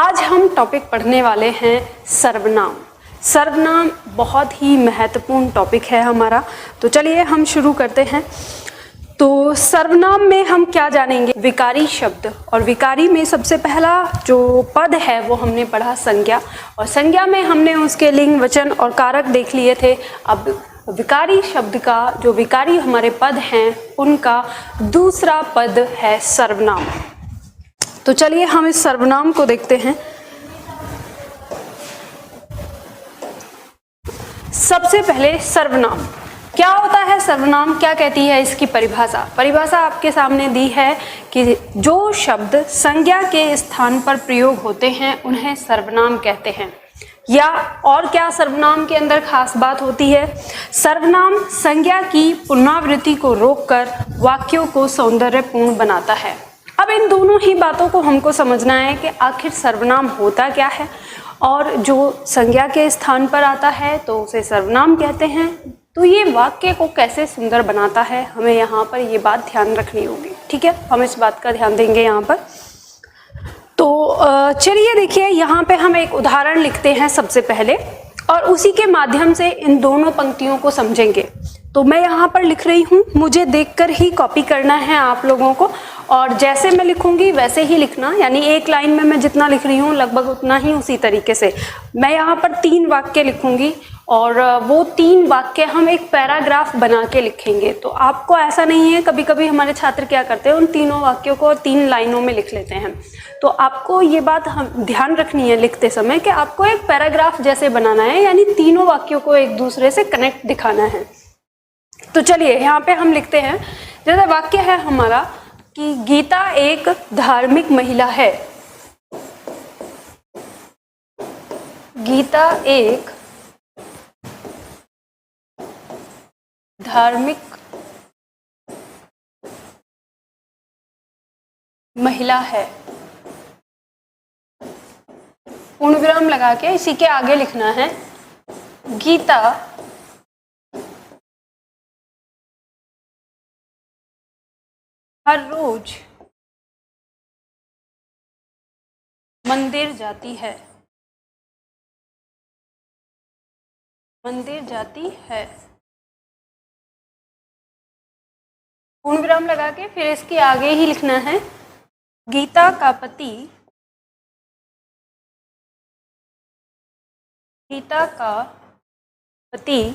आज हम टॉपिक पढ़ने वाले हैं सर्वनाम। सर्वनाम बहुत ही महत्वपूर्ण टॉपिक है हमारा, तो चलिए हम शुरू करते हैं। तो सर्वनाम में हम क्या जानेंगे? विकारी शब्द, और विकारी में सबसे पहला जो पद है वो हमने पढ़ा संज्ञा, और संज्ञा में हमने उसके लिंग, वचन और कारक देख लिए थे। अब विकारी शब्द का जो विकारी हमारे पद हैं उनका दूसरा पद है सर्वनाम। तो चलिए हम इस सर्वनाम को देखते हैं। सबसे पहले सर्वनाम क्या होता है? सर्वनाम क्या कहती है इसकी परिभाषा? परिभाषा आपके सामने दी है कि जो शब्द संज्ञा के स्थान पर प्रयोग होते हैं उन्हें सर्वनाम कहते हैं। या और क्या सर्वनाम के अंदर खास बात होती है? सर्वनाम संज्ञा की पुनरावृत्ति को रोककर वाक्यों को सौंदर्यपूर्ण बनाता है। अब इन दोनों ही बातों को हमको समझना है कि आखिर सर्वनाम होता क्या है, और जो संज्ञा के स्थान पर आता है तो उसे सर्वनाम कहते हैं। तो ये वाक्य को कैसे सुंदर बनाता है, हमें यहाँ पर ये बात ध्यान रखनी होगी। ठीक है, हम इस बात का ध्यान देंगे यहाँ पर। तो चलिए देखिए, यहाँ पे हम एक उदाहरण लिखते हैं सबसे पहले, और उसी के माध्यम से इन दोनों पंक्तियों को समझेंगे। तो मैं यहाँ पर लिख रही हूँ, मुझे देखकर ही कॉपी करना है आप लोगों को, और जैसे मैं लिखूंगी वैसे ही लिखना, यानी एक लाइन में मैं जितना लिख रही हूँ लगभग उतना ही उसी तरीके से। मैं यहाँ पर 3 वाक्य लिखूंगी और वो 3 वाक्य हम एक पैराग्राफ बना के लिखेंगे। तो आपको ऐसा नहीं है, कभी कभी हमारे छात्र क्या करते हैं, उन तीनों वाक्यों को 3 लाइनों में लिख लेते हैं। तो आपको ये बात ध्यान रखनी है लिखते समय कि आपको एक पैराग्राफ जैसे बनाना है, यानी तीनों वाक्यों को एक दूसरे से कनेक्ट दिखाना है। तो चलिए यहाँ पे हम लिखते हैं, जैसे वाक्य है हमारा कि गीता एक धार्मिक महिला है। गीता एक धार्मिक महिला है। पूर्ण विराम लगा के इसी के आगे लिखना है, गीता हर रोज मंदिर जाती है। मंदिर जाती है। पूर्ण विराम लगा के फिर इसके आगे ही लिखना है, गीता का पति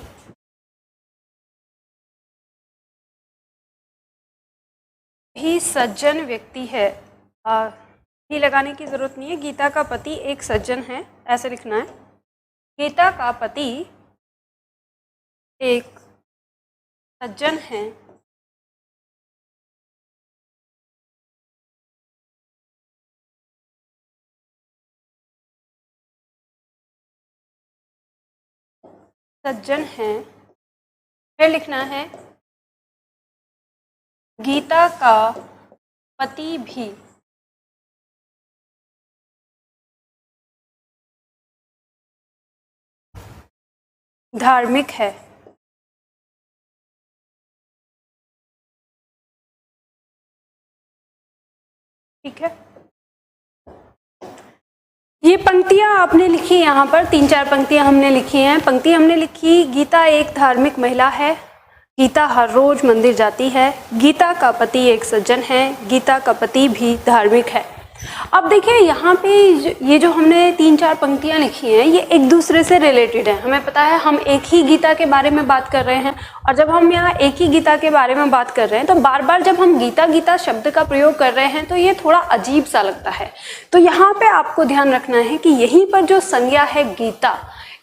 भी सज्जन व्यक्ति है। भी लगाने की जरूरत नहीं है, गीता का पति एक सज्जन है, ऐसे लिखना है, गीता का पति एक सज्जन है। सज्जन है। फिर लिखना है, गीता का पति भी धार्मिक है। ठीक है, ये पंक्तियां आपने लिखी, यहाँ पर 3-4 पंक्तियां हमने लिखी हैं। पंक्ति हमने लिखी, गीता एक धार्मिक महिला है, गीता हर रोज मंदिर जाती है, गीता का पति एक सज्जन है, गीता का पति भी धार्मिक है। अब देखिए यहाँ पे ये जो हमने 3-4 पंक्तियाँ लिखी हैं ये एक दूसरे से रिलेटेड है। हमें पता है हम एक ही गीता के बारे में बात कर रहे हैं, और जब हम यहाँ एक ही गीता के बारे में बात कर रहे हैं तो बार बार जब हम गीता गीता शब्द का प्रयोग कर रहे हैं तो ये थोड़ा अजीब सा लगता है। तो यहाँ पे आपको ध्यान रखना है कि यहीं पर जो संज्ञा है गीता,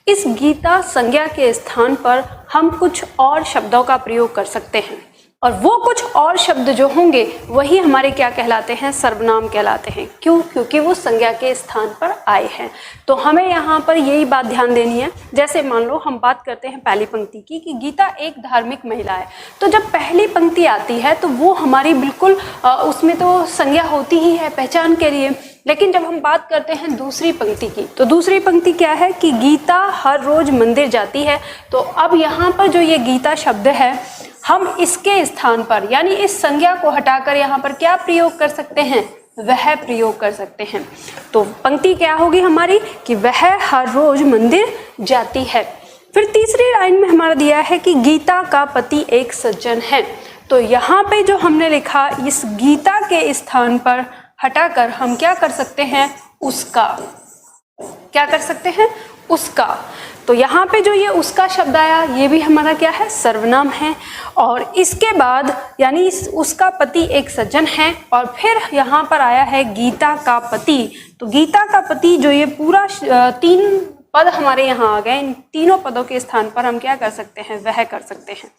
इस गीता संज्ञा के स्थान पर हम कुछ और शब्दों का प्रयोग कर सकते हैं, और वो कुछ और शब्द जो होंगे वही हमारे क्या कहलाते हैं? सर्वनाम कहलाते हैं। क्यों? क्योंकि वो संज्ञा के स्थान पर आए हैं। तो हमें यहाँ पर यही बात ध्यान देनी है। जैसे मान लो हम बात करते हैं पहली पंक्ति की कि गीता एक धार्मिक महिला है, तो जब पहली पंक्ति आती है तो वो हमारी बिल्कुल उसमें तो संज्ञा होती ही है पहचान के लिए। लेकिन जब हम बात करते हैं दूसरी पंक्ति की, तो दूसरी पंक्ति क्या है कि गीता हर रोज मंदिर जाती है। तो अब यहाँ पर जो ये गीता शब्द है, हम इसके स्थान पर यानी इस संज्ञा को हटाकर यहाँ पर क्या प्रयोग कर सकते हैं? वह प्रयोग कर सकते हैं। तो पंक्ति क्या होगी हमारी कि वह हर रोज मंदिर जाती है। फिर तीसरी लाइन में हमारा दिया है कि गीता का पति एक सज्जन है। तो यहाँ पे जो हमने लिखा, इस गीता के स्थान पर हटाकर हम क्या कर सकते हैं, उसका, क्या कर सकते हैं, उसका। तो यहाँ पे जो ये उसका शब्द आया, ये भी हमारा क्या है, सर्वनाम है। और इसके बाद यानी उसका पति एक सज्जन है, और फिर यहाँ पर आया है गीता का पति। तो गीता का पति जो ये पूरा 3 पद हमारे यहाँ आ गए, इन तीनों पदों के स्थान पर हम क्या कर सकते हैं, वह कर सकते हैं।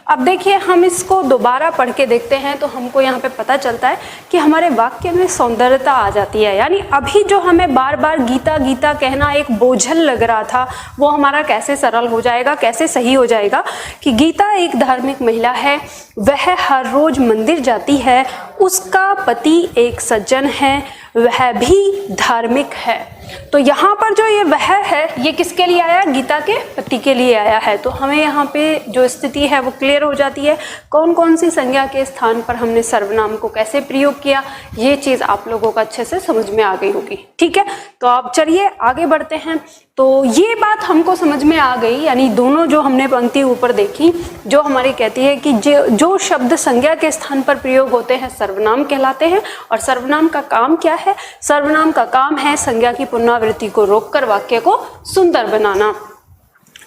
अब देखिए हम इसको दोबारा पढ़ के देखते हैं तो हमको यहाँ पे पता चलता है कि हमारे वाक्य में सौंदर्यता आ जाती है। यानी अभी जो हमें बार बार गीता गीता कहना एक बोझल लग रहा था, वो हमारा कैसे सरल हो जाएगा, कैसे सही हो जाएगा कि गीता एक धार्मिक महिला है, वह हर रोज मंदिर जाती है, उसका पति एक सज्जन है, वह भी धार्मिक है। तो यहाँ पर जो ये वह है, ये किसके लिए आया, गीता के पति के लिए आया है। तो हमें यहाँ पे जो स्थिति है वो क्लियर हो जाती है, कौन कौन सी संज्ञा के स्थान पर हमने सर्वनाम को कैसे प्रयोग किया, ये चीज़ आप लोगों को अच्छे से समझ में आ गई होगी। ठीक है, तो आप चलिए आगे बढ़ते हैं। तो ये बात हमको समझ में आ गई, यानी दोनों जो हमने पंक्ति ऊपर देखी, जो हमारी कहती है कि जो शब्द संज्ञा के स्थान पर प्रयोग होते हैं सर्वनाम कहलाते हैं। और सर्वनाम का काम क्या है, सर्वनाम का काम है संज्ञा की पुनरावृत्ति को रोककर वाक्य को सुंदर बनाना।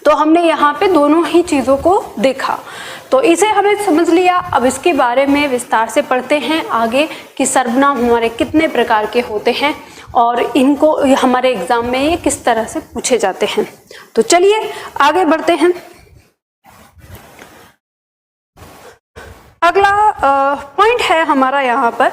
तो हमने यहाँ पे दोनों ही चीज़ों को देखा, तो इसे हमें समझ लिया। अब इसके बारे में विस्तार से पढ़ते हैं आगे कि सर्वनाम हमारे कितने प्रकार के होते हैं और इनको हमारे एग्जाम में ये किस तरह से पूछे जाते हैं। तो चलिए आगे बढ़ते हैं। अगला पॉइंट है हमारा यहाँ पर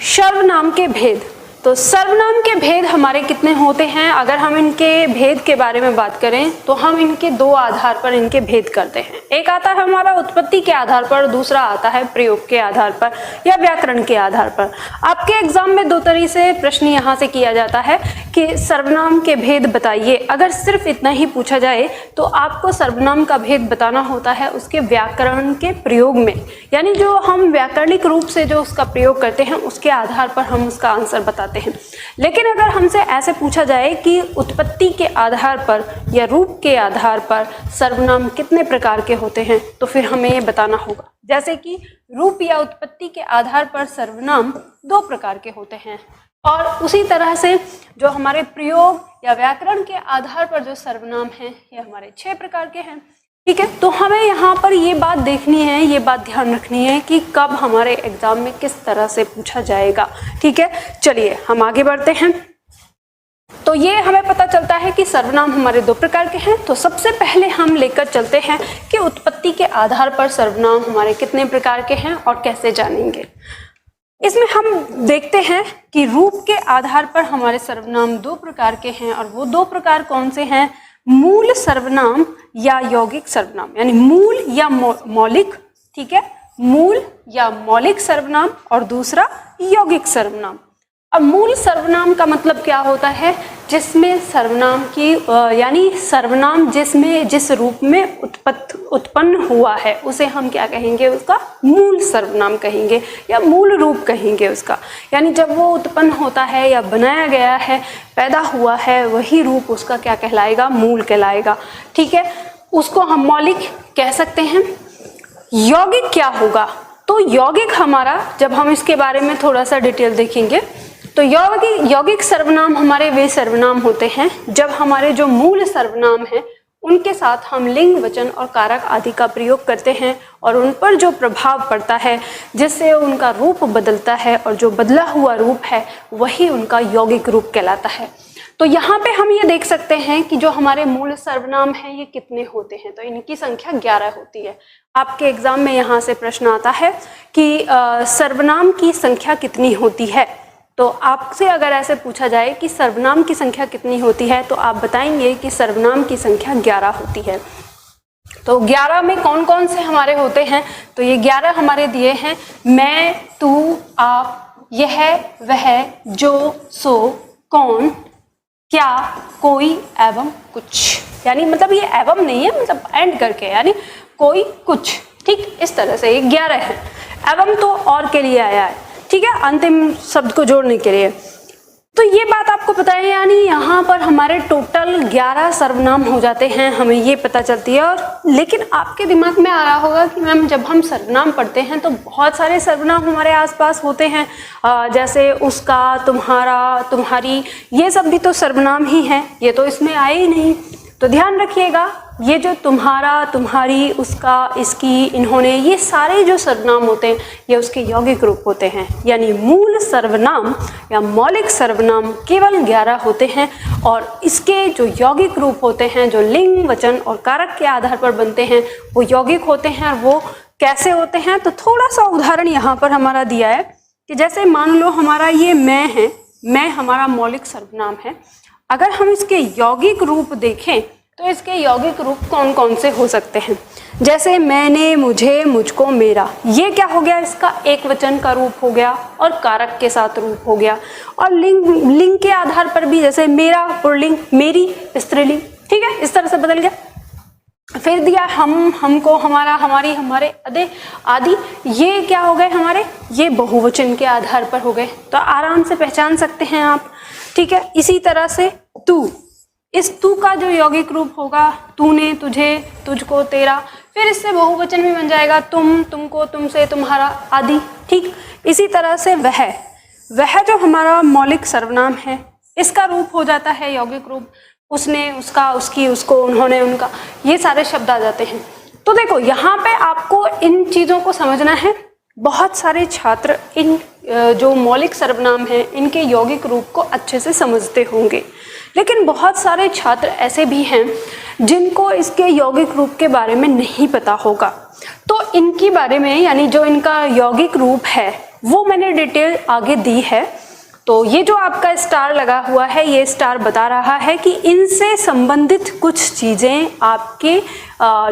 सर्वनाम के भेद। तो सर्वनाम के भेद हमारे कितने होते हैं, अगर हम इनके भेद के बारे में बात करें तो हम इनके 2 आधार पर इनके भेद करते हैं। एक आता है हमारा उत्पत्ति के आधार पर, दूसरा आता है प्रयोग के आधार पर या व्याकरण के आधार पर। आपके एग्जाम में 2 तरह से प्रश्न यहाँ से किया जाता है कि सर्वनाम के भेद बताइए। अगर सिर्फ इतना ही पूछा जाए तो आपको सर्वनाम का भेद बताना होता है उसके व्याकरण के प्रयोग में, यानी जो हम व्याकरणिक रूप से जो उसका प्रयोग करते हैं उसके आधार पर हम उसका आंसर बताते हैं। लेकिन अगर हमसे ऐसे पूछा जाए कि उत्पत्ति के आधार पर या रूप के आधार पर सर्वनाम कितने प्रकार के होते हैं, तो फिर हमें ये बताना होगा। जैसे कि रूप या उत्पत्ति के आधार पर सर्वनाम 2 प्रकार के होते हैं, और उसी तरह से जो हमारे प्रयोग या व्याकरण के आधार पर जो सर्वनाम हैं ये हमारे 6 प्रकार के हैं। ठीक है, तो हमें यहाँ पर ये बात देखनी है, ये बात ध्यान रखनी है कि कब हमारे एग्जाम में किस तरह से पूछा जाएगा। ठीक है, चलिए हम आगे बढ़ते हैं। तो ये हमें पता चलता है कि सर्वनाम हमारे 2 प्रकार के हैं। तो सबसे पहले हम लेकर चलते हैं कि उत्पत्ति के आधार पर सर्वनाम हमारे कितने प्रकार के हैं और कैसे जानेंगे। इसमें हम देखते हैं कि रूप के आधार पर हमारे सर्वनाम 2 प्रकार के हैं, और वो 2 प्रकार कौन से हैं, मूल सर्वनाम या यौगिक सर्वनाम, यानी मूल या मौलिक। ठीक है, मूल या मौलिक सर्वनाम और दूसरा यौगिक सर्वनाम। अब मूल सर्वनाम का मतलब क्या होता है, जिसमें सर्वनाम की यानी सर्वनाम जिसमें जिस रूप में उत्पन्न हुआ है उसे हम क्या कहेंगे, उसका मूल सर्वनाम कहेंगे या मूल रूप कहेंगे उसका। यानी जब वो उत्पन्न होता है या बनाया गया है, पैदा हुआ है, वही रूप उसका क्या कहलाएगा, मूल कहलाएगा। ठीक है, उसको हम मौलिक कह सकते हैं। यौगिक क्या होगा, तो यौगिक हमारा, जब हम इसके बारे में थोड़ा सा डिटेल देखेंगे तो यौगिक सर्वनाम हमारे वे सर्वनाम होते हैं जब हमारे जो मूल सर्वनाम हैं उनके साथ हम लिंग, वचन और कारक आदि का प्रयोग करते हैं और उन पर जो प्रभाव पड़ता है जिससे उनका रूप बदलता है, और जो बदला हुआ रूप है वही उनका यौगिक रूप कहलाता है। तो यहाँ पे हम ये देख सकते हैं कि जो हमारे मूल सर्वनाम हैं ये कितने होते हैं, तो इनकी संख्या 11 होती है। आपके एग्जाम में यहाँ से प्रश्न आता है कि सर्वनाम की संख्या कितनी होती है। तो आपसे अगर ऐसे पूछा जाए कि सर्वनाम की संख्या कितनी होती है तो आप बताएंगे कि सर्वनाम की संख्या 11 होती है। तो 11 में कौन कौन से हमारे होते हैं, तो ये 11 हमारे दिए हैं, मैं, तू, आप, यह, वह, जो, सो, कौन, क्या, कोई एवं कुछ। यानी मतलब ये एवं नहीं है, मतलब एंड करके, यानी कोई, कुछ। ठीक, इस तरह से ये 11 है। एवं तो और के लिए आया है। ठीक है, अंतिम शब्द को जोड़ने के लिए। तो ये बात आपको पता है, यानी यहाँ पर हमारे टोटल 11 सर्वनाम हो जाते हैं, हमें ये पता चलती है। और लेकिन आपके दिमाग में आ रहा होगा कि मैम जब हम सर्वनाम पढ़ते हैं तो बहुत सारे सर्वनाम हमारे आसपास होते हैं, जैसे उसका, तुम्हारा, तुम्हारी, ये सब भी तो सर्वनाम ही हैं, ये तो इसमें आए ही नहीं। तो ध्यान रखिएगा, ये जो तुम्हारा, तुम्हारी, उसका, इसकी, इन्होंने, ये सारे जो सर्वनाम होते हैं ये उसके यौगिक रूप होते हैं। यानी मूल सर्वनाम या मौलिक सर्वनाम केवल 11 होते हैं और इसके जो यौगिक रूप होते हैं, जो लिंग, वचन और कारक के आधार पर बनते हैं, वो यौगिक होते हैं। और वो कैसे होते हैं, तो थोड़ा सा उदाहरण यहाँ पर हमारा दिया है कि जैसे मान लो हमारा ये मैं है, मैं हमारा मौलिक सर्वनाम है। अगर हम इसके यौगिक रूप देखें तो इसके यौगिक रूप कौन कौन से हो सकते हैं, जैसे मैंने, मुझे, मुझको, मेरा, ये क्या हो गया, इसका एक वचन का रूप हो गया और कारक के साथ रूप हो गया। और लिंग के आधार पर भी, जैसे मेरा पुल्लिंग, मेरी स्त्रीलिंग, ठीक है, इस तरह से बदल गया। फिर दिया हम, हमको, हमारा, हमारी, हमारे, अदे, आदि, ये क्या हो गए हमारे, ये बहुवचन के आधार पर हो गए, तो आराम से पहचान सकते हैं आप, ठीक है। इसी तरह से तू, इस तू का जो यौगिक रूप होगा, तूने, तुझे, तुझको, तेरा, फिर इससे बहुवचन भी बन जाएगा, तुम, तुमको, तुमसे, तुम्हारा, आदि, ठीक। इसी तरह से वह जो हमारा मौलिक सर्वनाम है, इसका रूप हो जाता है यौगिक रूप, उसने, उसका, उसकी, उसको, उन्होंने, उनका, ये सारे शब्द आ जाते हैं। तो देखो यहाँ पे आपको इन चीज़ों को समझना है। बहुत सारे छात्र इन जो मौलिक सर्वनाम हैं इनके यौगिक रूप को अच्छे से समझते होंगे, लेकिन बहुत सारे छात्र ऐसे भी हैं जिनको इसके यौगिक रूप के बारे में नहीं पता होगा। तो इनके बारे में, यानी जो इनका यौगिक रूप है वो मैंने डिटेल आगे दी है। तो ये जो आपका स्टार लगा हुआ है, ये स्टार बता रहा है कि इनसे संबंधित कुछ चीज़ें आपके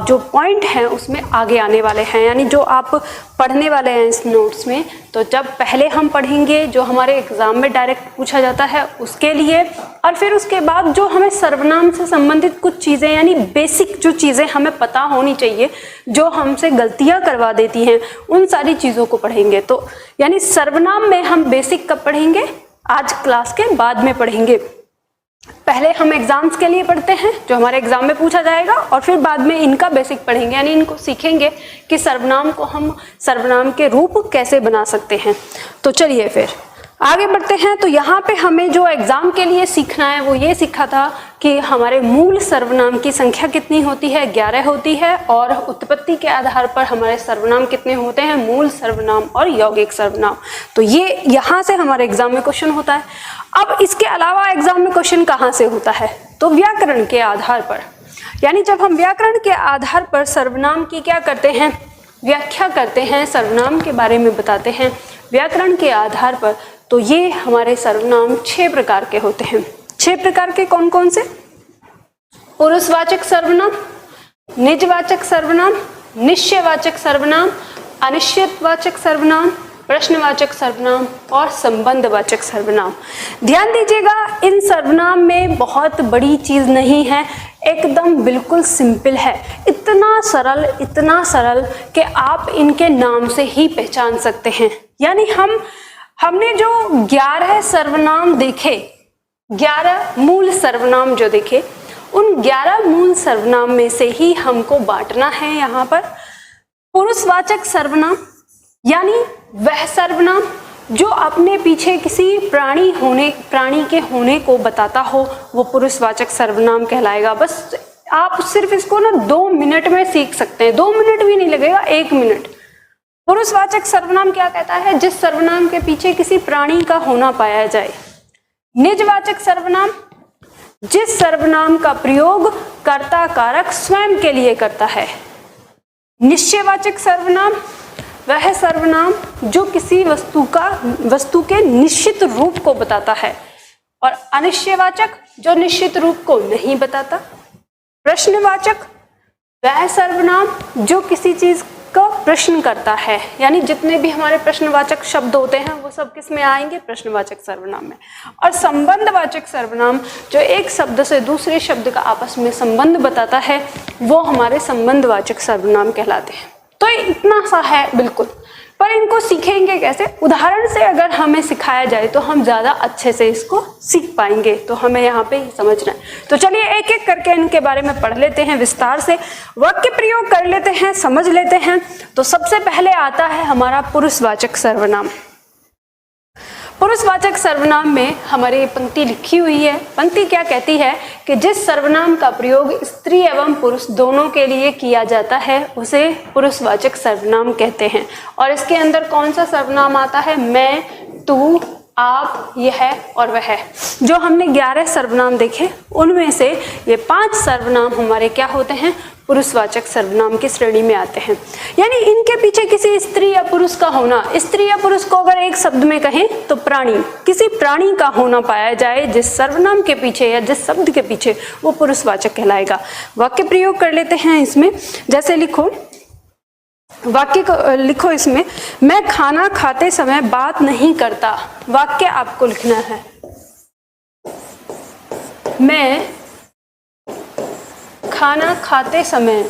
जो पॉइंट हैं उसमें आगे आने वाले हैं, यानी जो आप पढ़ने वाले हैं इस नोट्स में। तो जब पहले हम पढ़ेंगे जो हमारे एग्जाम में डायरेक्ट पूछा जाता है उसके लिए, और फिर उसके बाद जो हमें सर्वनाम से संबंधित कुछ चीज़ें, यानी बेसिक जो चीज़ें हमें पता होनी चाहिए, जो हमसे गलतियां करवा देती हैं, उन सारी चीज़ों को पढ़ेंगे। तो यानी सर्वनाम में हम बेसिक कब पढ़ेंगे, आज क्लास के बाद में पढ़ेंगे। पहले हम एग्जाम्स के लिए पढ़ते हैं जो हमारे एग्जाम में पूछा जाएगा, और फिर बाद में इनका बेसिक पढ़ेंगे, यानी इनको सीखेंगे कि सर्वनाम को हम सर्वनाम के रूप कैसे बना सकते हैं। तो चलिए फिर आगे बढ़ते हैं। तो यहाँ पे हमें जो एग्जाम के लिए सीखना है वो ये सीखा था कि हमारे मूल सर्वनाम की संख्या कितनी होती है, 11 होती है, और उत्पत्ति के आधार पर हमारे सर्वनाम कितने होते हैं, मूल सर्वनाम और यौगिक सर्वनाम। तो ये यहाँ से हमारे एग्जाम में क्वेश्चन होता है। अब इसके अलावा एग्जाम में क्वेश्चन कहाँ से होता है, तो व्याकरण के आधार पर, यानी जब हम व्याकरण के आधार पर सर्वनाम की क्या करते हैं, व्याख्या करते हैं, सर्वनाम के बारे में बताते हैं व्याकरण के आधार पर। तो ये हमारे सर्वनाम 6 प्रकार के होते हैं। 6 प्रकार के कौन कौन से, पुरुषवाचक सर्वनाम, निजवाचक सर्वनाम, निश्चयवाचक सर्वनाम, अनिश्चितवाचक सर्वनाम, प्रश्नवाचक सर्वनाम और संबंधवाचक सर्वनाम। ध्यान दीजिएगा, इन सर्वनाम में बहुत बड़ी चीज नहीं है, एकदम बिल्कुल सिंपल है, इतना सरल कि आप इनके नाम से ही पहचान सकते हैं। यानी हमने जो 11 सर्वनाम देखे, 11 मूल सर्वनाम जो देखे, उन 11 मूल सर्वनाम में से ही हमको बांटना है यहाँ पर। पुरुषवाचक सर्वनाम यानी वह सर्वनाम जो अपने पीछे किसी प्राणी के होने को बताता हो, वो पुरुषवाचक सर्वनाम कहलाएगा। बस आप सिर्फ इसको ना 2 मिनट में सीख सकते हैं, 2 मिनट भी नहीं लगेगा, 1 मिनट। पुरुषवाचक सर्वनाम क्या कहता है, जिस सर्वनाम के पीछे किसी प्राणी का होना पाया जाए। निजवाचक सर्वनाम, जिस सर्वनाम का प्रयोग कर्ता कारक स्वयं के लिए करता है। निश्चयवाचक सर्वनाम, वह सर्वनाम जो किसी वस्तु के निश्चित रूप को बताता है। और अनिश्चयवाचक, जो निश्चित रूप को नहीं बताता। प्रश्नवाचक, वह सर्वनाम जो किसी चीज का प्रश्न करता है, यानी जितने भी हमारे प्रश्नवाचक शब्द होते हैं वो सब किस में आएंगे, प्रश्नवाचक सर्वनाम में। और संबंधवाचक सर्वनाम जो एक शब्द से दूसरे शब्द का आपस में संबंध बताता है, वो हमारे संबंधवाचक सर्वनाम कहलाते हैं। तो इतना सा है बिल्कुल। पर इनको सीखेंगे कैसे? उदाहरण से अगर हमें सिखाया जाए तो हम ज़्यादा अच्छे से इसको सीख पाएंगे, तो हमें यहाँ पे समझना है। तो चलिए एक एक करके इनके बारे में पढ़ लेते हैं, विस्तार से वाक्य प्रयोग कर लेते हैं, समझ लेते हैं। तो सबसे पहले आता है हमारा पुरुषवाचक सर्वनाम। पुरुषवाचक सर्वनाम में हमारी पंक्ति लिखी हुई है। पंक्ति क्या कहती है कि जिस सर्वनाम का प्रयोग स्त्री एवं पुरुष दोनों के लिए किया जाता है उसे पुरुषवाचक सर्वनाम कहते हैं। और इसके अंदर कौन सा सर्वनाम आता है? मैं, तू, आप, यह और वह। जो हमने 11 सर्वनाम देखे उनमें से ये 5 सर्वनाम हमारे क्या होते हैं? पुरुषवाचक सर्वनाम की श्रेणी में आते हैं। यानी इनके पीछे किसी स्त्री या पुरुष का होना, स्त्री या पुरुष को अगर एक शब्द में कहें तो प्राणी, किसी प्राणी का होना पाया जाए जिस सर्वनाम के पीछे या जिस शब्द के पीछे, वो पुरुषवाचक कहलाएगा। वाक्य प्रयोग कर लेते हैं इसमें। जैसे लिखो, वाक्य को लिखो इसमें, मैं खाना खाते समय बात नहीं करता। वाक्य आपको लिखना है, मैं खाना खाते समय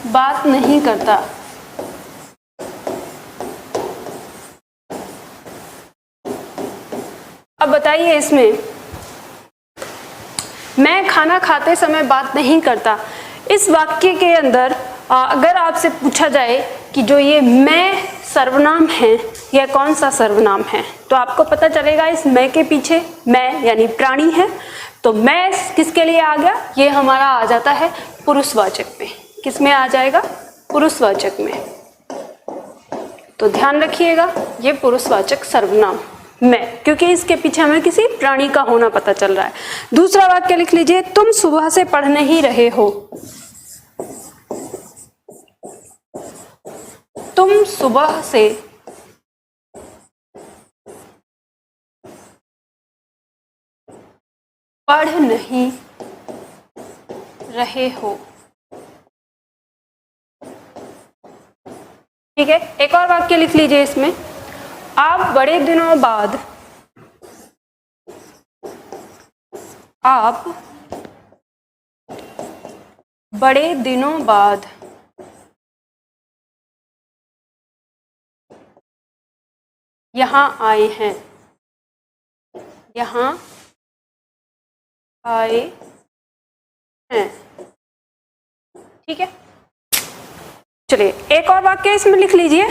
बात नहीं करता। अब बताइए इसमें, मैं खाना खाते समय बात नहीं करता, इस वाक्य के अंदर अगर आपसे पूछा जाए कि जो ये मैं सर्वनाम है यह कौन सा सर्वनाम है, तो आपको पता चलेगा इस मैं के पीछे मैं यानी प्राणी है। तो मैं किसके लिए आ गया? ये हमारा आ जाता है पुरुषवाचक में। किस में आ जाएगा? पुरुषवाचक में। तो ध्यान रखिएगा ये पुरुषवाचक सर्वनाम मैं, क्योंकि इसके पीछे हमें किसी प्राणी का होना पता चल रहा है। दूसरा वाक्य लिख लीजिए, तुम सुबह से पढ़ नहीं रहे हो। तुम सुबह से पढ़ नहीं रहे हो। ठीक है, एक और वाक्य लिख लीजिए इसमें, आप बड़े दिनों बाद यहाँ आए हैं। यहाँ आए हैं। ठीक है, चलिए एक और वाक्य इसमें लिख लीजिए,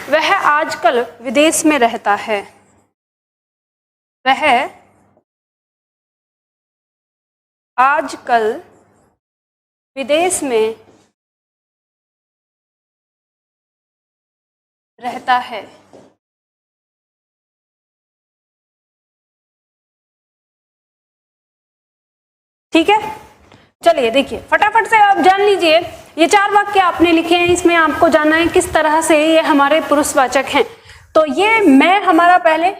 वह आजकल विदेश में रहता है। वह आजकल विदेश में रहता है। ठीक है, चलिए देखिए फटाफट से आप जान लीजिए, ये 4 वाक्य आपने लिखे हैं, इसमें आपको जानना है किस तरह से ये हमारे पुरुषवाचक हैं। तो ये मैं हमारा पहले,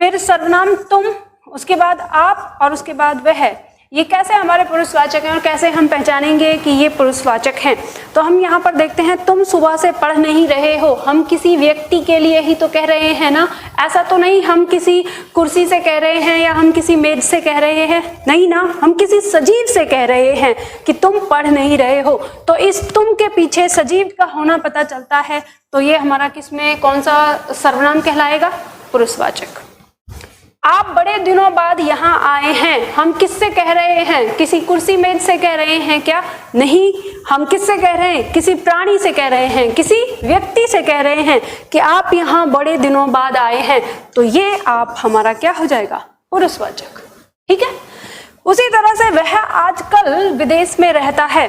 फिर सर्वनाम तुम, उसके बाद आप और उसके बाद वह। ये कैसे हमारे पुरुषवाचक हैं और कैसे हम पहचानेंगे कि ये पुरुषवाचक हैं? तो हम यहाँ पर देखते हैं, तुम सुबह से पढ़ नहीं रहे हो। हम किसी व्यक्ति के लिए ही तो कह रहे हैं ना, ऐसा तो नहीं हम किसी कुर्सी से कह रहे हैं या हम किसी मेज से कह रहे हैं, नहीं ना, हम किसी सजीव से कह रहे हैं कि तुम पढ़ नहीं रहे हो। तो इस तुम के पीछे सजीव का होना पता चलता है। तो ये हमारा किसमें कौन सा सर्वनाम कहलाएगा? पुरुषवाचक। आप बड़े दिनों बाद यहाँ आए हैं, हम किससे कह रहे हैं? किसी कुर्सी मेज से कह रहे हैं क्या? नहीं, हम किससे कह रहे हैं? किसी प्राणी से कह रहे हैं, किसी व्यक्ति से कह रहे हैं कि आप यहाँ बड़े दिनों बाद आए हैं। तो ये आप हमारा क्या हो जाएगा? पुरुषवाचक। ठीक है, उसी तरह से वह आजकल विदेश में रहता है,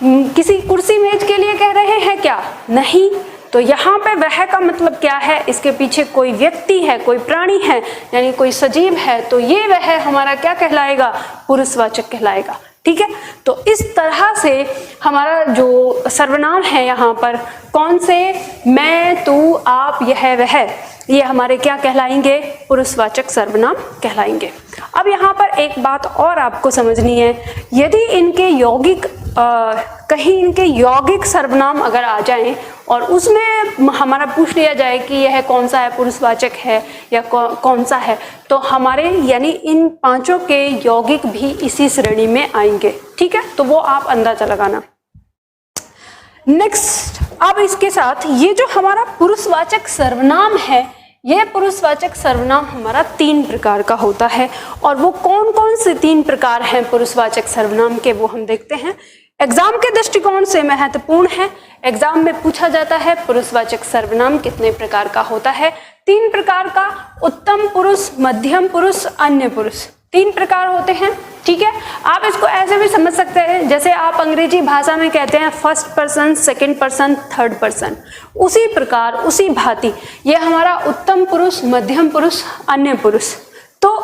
किसी कुर्सी मेज के लिए कह रहे हैं क्या? नहीं। तो यहाँ पे वह का मतलब क्या है? इसके पीछे कोई व्यक्ति है, कोई प्राणी है, यानी कोई सजीव है। तो ये वह हमारा क्या कहलाएगा? पुरुषवाचक कहलाएगा। ठीक है, तो इस तरह से हमारा जो सर्वनाम है यहाँ पर कौन से? मैं, तू, आप, यह, वह, ये हमारे क्या कहलाएंगे? पुरुषवाचक सर्वनाम कहलाएंगे। अब यहाँ पर एक बात और आपको समझनी है, यदि इनके यौगिक कहीं इनके यौगिक सर्वनाम अगर आ जाएं और उसमें हमारा पूछ लिया जाए कि यह कौन सा है, पुरुषवाचक है या कौन सा है, तो हमारे यानी इन पांचों के यौगिक भी इसी श्रेणी में आएंगे। ठीक है, तो वो आप अंदाजा लगाना। नेक्स्ट, अब इसके साथ ये जो हमारा पुरुषवाचक सर्वनाम है, यह पुरुषवाचक सर्वनाम हमारा 3 प्रकार का होता है। और वो कौन कौन से 3 प्रकार हैं पुरुषवाचक सर्वनाम के, वो हम देखते हैं। एग्जाम के दृष्टिकोण से महत्वपूर्ण है। एग्जाम में पूछा जाता है पुरुषवाचक सर्वनाम कितने प्रकार का होता है। 3 प्रकार का, उत्तम पुरुष, मध्यम पुरुष, अन्य पुरुष, 3 प्रकार होते हैं। ठीक है, आप इसको ऐसे भी समझ सकते हैं जैसे आप अंग्रेजी भाषा में कहते हैं first person, second person, third person, उसी प्रकार उसी भांति ये हमारा उत्तम पुरुष, मध्यम पुरुष, अन्य पुरुष। तो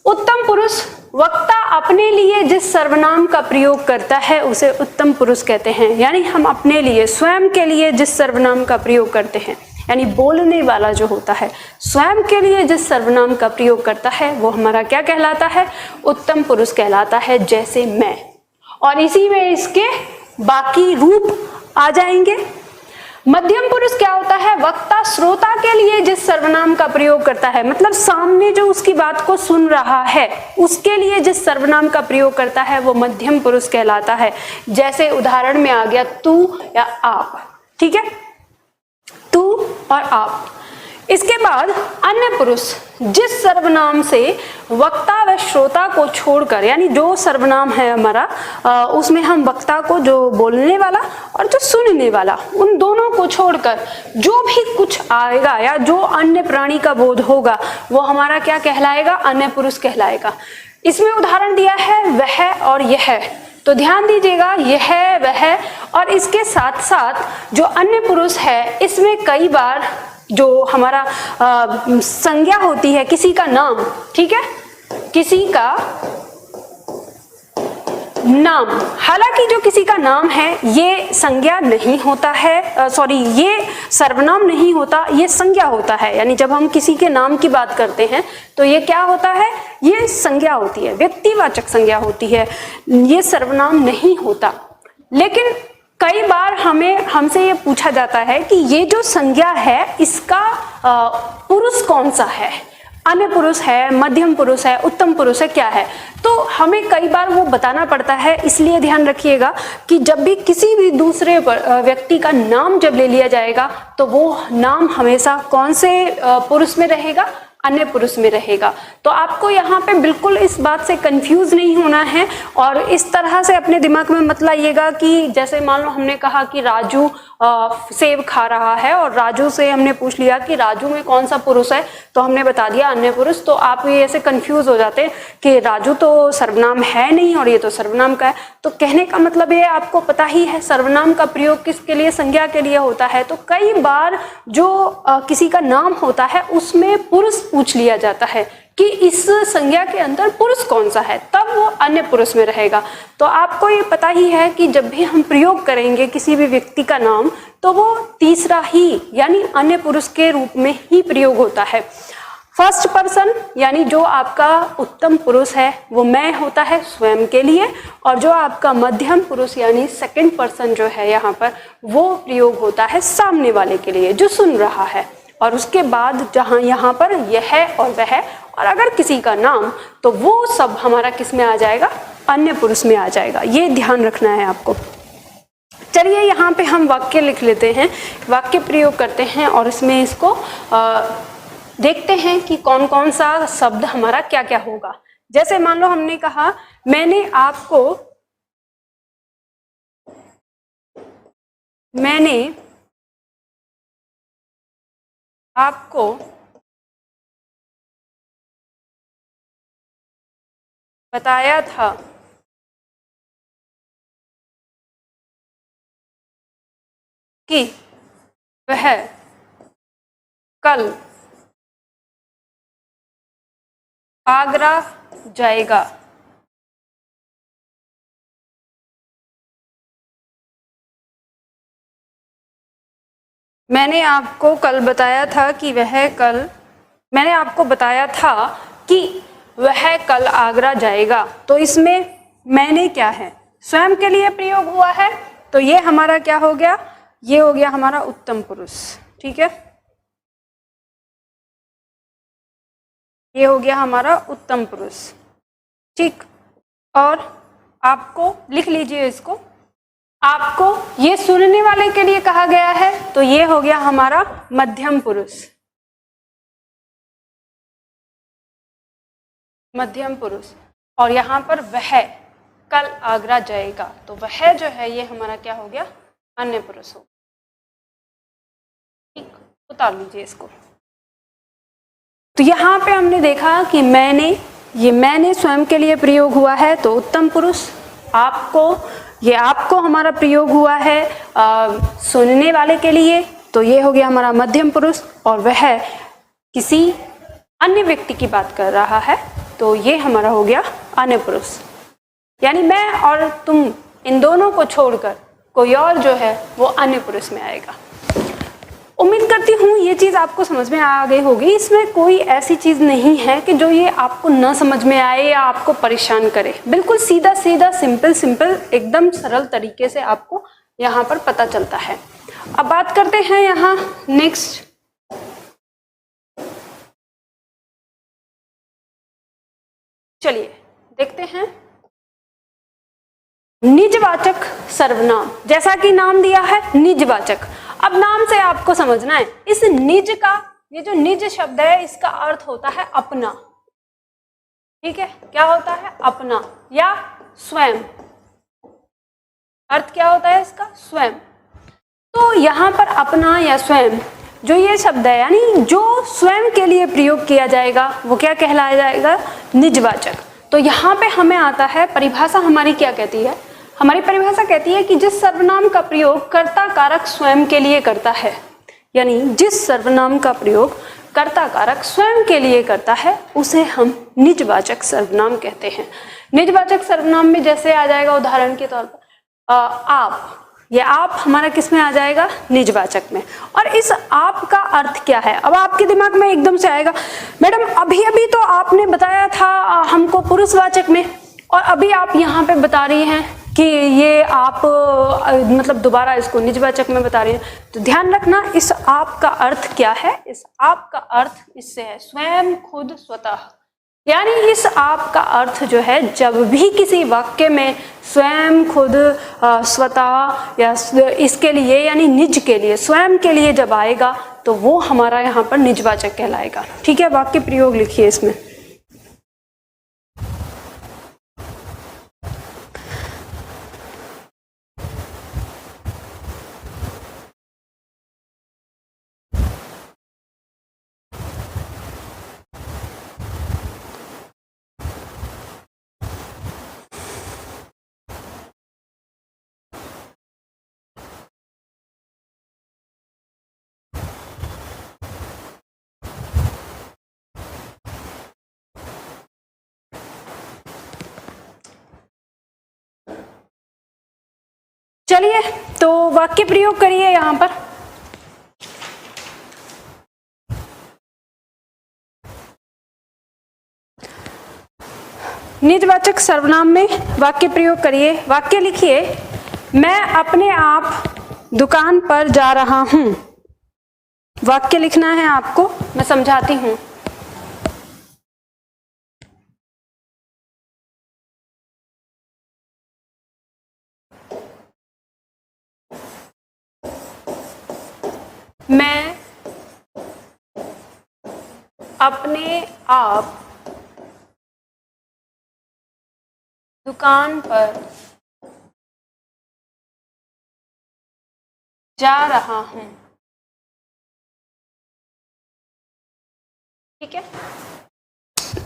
उत्तम पुरुष वक्ता अपने लिए जिस सर्वनाम का प्रयोग करता है उसे उत्तम पुरुष कहते हैं। यानी हम अपने लिए, स्वयं के लिए जिस सर्वनाम का प्रयोग करते हैं, यानी बोलने वाला जो होता है स्वयं के लिए जिस सर्वनाम का प्रयोग करता है वो हमारा क्या कहलाता है, उत्तम पुरुष कहलाता है। जैसे मैं, और इसी में इसके बाकी रूप आ जाएंगे। मध्यम पुरुष क्या होता है, वक्ता श्रोता के लिए जिस सर्वनाम का प्रयोग करता है, मतलब सामने जो उसकी बात को सुन रहा है उसके लिए जिस सर्वनाम का प्रयोग करता है वो मध्यम पुरुष कहलाता है। जैसे उदाहरण में आ गया तू या आप। ठीक है, तू और आप। इसके बाद अन्य पुरुष, जिस सर्वनाम से वक्ता व श्रोता को छोड़कर, यानी जो सर्वनाम है हमारा उसमें हम वक्ता को, जो बोलने वाला और जो सुनने वाला, उन दोनों को छोड़कर जो भी कुछ आएगा या जो अन्य प्राणी का बोध होगा वो हमारा क्या कहलाएगा, अन्य पुरुष कहलाएगा। इसमें उदाहरण दिया है वह और यह, तो ध्यान दीजिएगा यह, वह और इसके साथ साथ जो अन्य पुरुष है इसमें कई बार जो हमारा संज्ञा होती है, किसी का नाम। ठीक है, किसी का नाम, हालांकि जो किसी का नाम है ये संज्ञा नहीं होता है, सॉरी ये सर्वनाम नहीं होता, ये संज्ञा होता है। यानी जब हम किसी के नाम की बात करते हैं तो ये क्या होता है, ये संज्ञा होती है, व्यक्तिवाचक संज्ञा होती है, ये सर्वनाम नहीं होता। लेकिन कई बार हमसे ये पूछा जाता है कि ये जो संज्ञा है इसका पुरुष कौन सा है, अन्य पुरुष है, मध्यम पुरुष है, उत्तम पुरुष है, क्या है। तो हमें कई बार वो बताना पड़ता है। इसलिए ध्यान रखिएगा कि जब भी किसी भी दूसरे व्यक्ति का नाम जब ले लिया जाएगा तो वो नाम हमेशा कौन से पुरुष में रहेगा, अन्य पुरुष में रहेगा। तो आपको यहाँ पे बिल्कुल इस बात से कंफ्यूज नहीं होना है और इस तरह से अपने दिमाग में मत लाइएगा कि जैसे मान लो हमने कहा कि राजू सेब खा रहा है और राजू से हमने पूछ लिया कि राजू में कौन सा पुरुष है, तो हमने बता दिया अन्य पुरुष। तो आप ये ऐसे कंफ्यूज हो जाते हैं कि राजू तो सर्वनाम है नहीं और ये तो सर्वनाम का है। तो कहने का मतलब ये आपको पता ही है सर्वनाम का प्रयोग किसके लिए, संज्ञा के लिए होता है। तो कई बार जो किसी का नाम होता है उसमें पुरुष पूछ लिया जाता है कि इस संज्ञा के अंदर पुरुष कौन सा है, तब वो अन्य पुरुष में रहेगा। तो आपको ये पता ही है कि जब भी हम प्रयोग करेंगे किसी भी व्यक्ति का नाम तो वो तीसरा ही यानी अन्य पुरुष के रूप में ही प्रयोग होता है। फर्स्ट पर्सन यानी जो आपका उत्तम पुरुष है वो मैं होता है स्वयं के लिए, और जो आपका मध्यम पुरुष यानी सेकंड पर्सन जो है यहाँ पर वो प्रयोग होता है सामने वाले के लिए जो सुन रहा है। और उसके बाद जहाँ यहाँ पर यह और वह और अगर किसी का नाम तो वो सब हमारा किस में आ जाएगा, अन्य पुरुष में आ जाएगा। ये ध्यान रखना है आपको। चलिए यहाँ पे हम वाक्य लिख लेते हैं, वाक्य प्रयोग करते हैं और इसमें इसको देखते हैं कि कौन कौन सा शब्द हमारा क्या क्या होगा। जैसे मान लो हमने कहा मैंने आपको बताया था कि वह कल आगरा जाएगा। मैंने आपको बताया था कि वह कल आगरा जाएगा। तो इसमें मैंने क्या है, स्वयं के लिए प्रयोग हुआ है, तो ये हमारा क्या हो गया, ये हो गया हमारा उत्तम पुरुष, ठीक है, ये हो गया हमारा उत्तम पुरुष, ठीक। और आपको लिख लीजिए इसको, आपको ये सुनने वाले के लिए कहा गया है, तो ये हो गया हमारा मध्यम पुरुष, मध्यम पुरुष। और यहाँ पर वह कल आगरा जाएगा, तो वह जो है ये हमारा क्या हो गया, अन्य पुरुष हो, ठीक, उतार लीजिए इसको। तो यहाँ पे हमने देखा कि मैंने, ये मैंने स्वयं के लिए प्रयोग हुआ है तो उत्तम पुरुष, आपको, ये आपको हमारा प्रयोग हुआ है सुनने वाले के लिए, तो ये हो गया हमारा मध्यम पुरुष। और वह किसी अन्य व्यक्ति की बात कर रहा है, तो ये हमारा हो गया अन्य पुरुष। यानी मैं और तुम, इन दोनों को छोड़कर कोई और जो है वो अन्य पुरुष में आएगा। उम्मीद करती हूँ ये चीज़ आपको समझ में आ गई होगी। इसमें कोई ऐसी चीज़ नहीं है कि जो ये आपको न समझ में आए या आपको परेशान करे। बिल्कुल सीधा सीधा सिंपल सिंपल एकदम सरल तरीके से आपको यहाँ पर पता चलता है। अब बात करते हैं यहाँ नेक्स्ट, चलिए देखते हैं निजवाचक सर्वनाम। जैसा कि नाम दिया है निजवाचक, अब नाम से आपको समझना है इस निज का, ये जो निज शब्द है इसका अर्थ होता है अपना, ठीक है, क्या होता है, अपना या स्वयं। अर्थ क्या होता है इसका, स्वयं। तो यहाँ पर अपना या स्वयं जो ये शब्द है, यानी जो स्वयं के लिए प्रयोग किया जाएगा वो क्या कहलाया जाएगा, निजवाचक। तो यहाँ पे हमें आता है परिभाषा, हमारी क्या कहती है, हमारी परिभाषा कहती है कि जिस सर्वनाम का प्रयोग कर्ता कारक स्वयं के लिए करता है, यानी जिस सर्वनाम का प्रयोग कर्ता कारक स्वयं के लिए करता है उसे हम निजवाचक सर्वनाम कहते हैं। निजवाचक सर्वनाम में जैसे आ जाएगा उदाहरण के तौर पर आप, ये आप हमारा किस में आ जाएगा, निजवाचक में। और इस आप का अर्थ क्या है, अब आपके दिमाग में एकदम से आएगा मैडम अभी अभी तो आपने बताया था हमको पुरुषवाचक में, और अभी आप यहाँ पे बता रही हैं कि ये आप मतलब दोबारा इसको निजवाचक में बता रही हैं। तो ध्यान रखना इस आप का अर्थ क्या है, इस आप का अर्थ इससे है स्वयं, खुद, स्वतः। यानी इस आप का अर्थ जो है जब भी किसी वाक्य में स्वयं, खुद, स्वतः या इसके लिए यानी निज के लिए, स्वयं के लिए जब आएगा तो वो हमारा यहाँ पर निजवाचक कहलाएगा, ठीक है। वाक्य प्रयोग लिखिए इसमें, चलिए तो वाक्य प्रयोग करिए यहाँ पर। निजवाचक सर्वनाम में वाक्य प्रयोग करिए। वाक्य लिखिए, मैं अपने आप दुकान पर जा रहा हूं। वाक्य लिखना है आपको, मैं समझाती हूं। मैं अपने आप दुकान पर जा रहा हूं, ठीक है।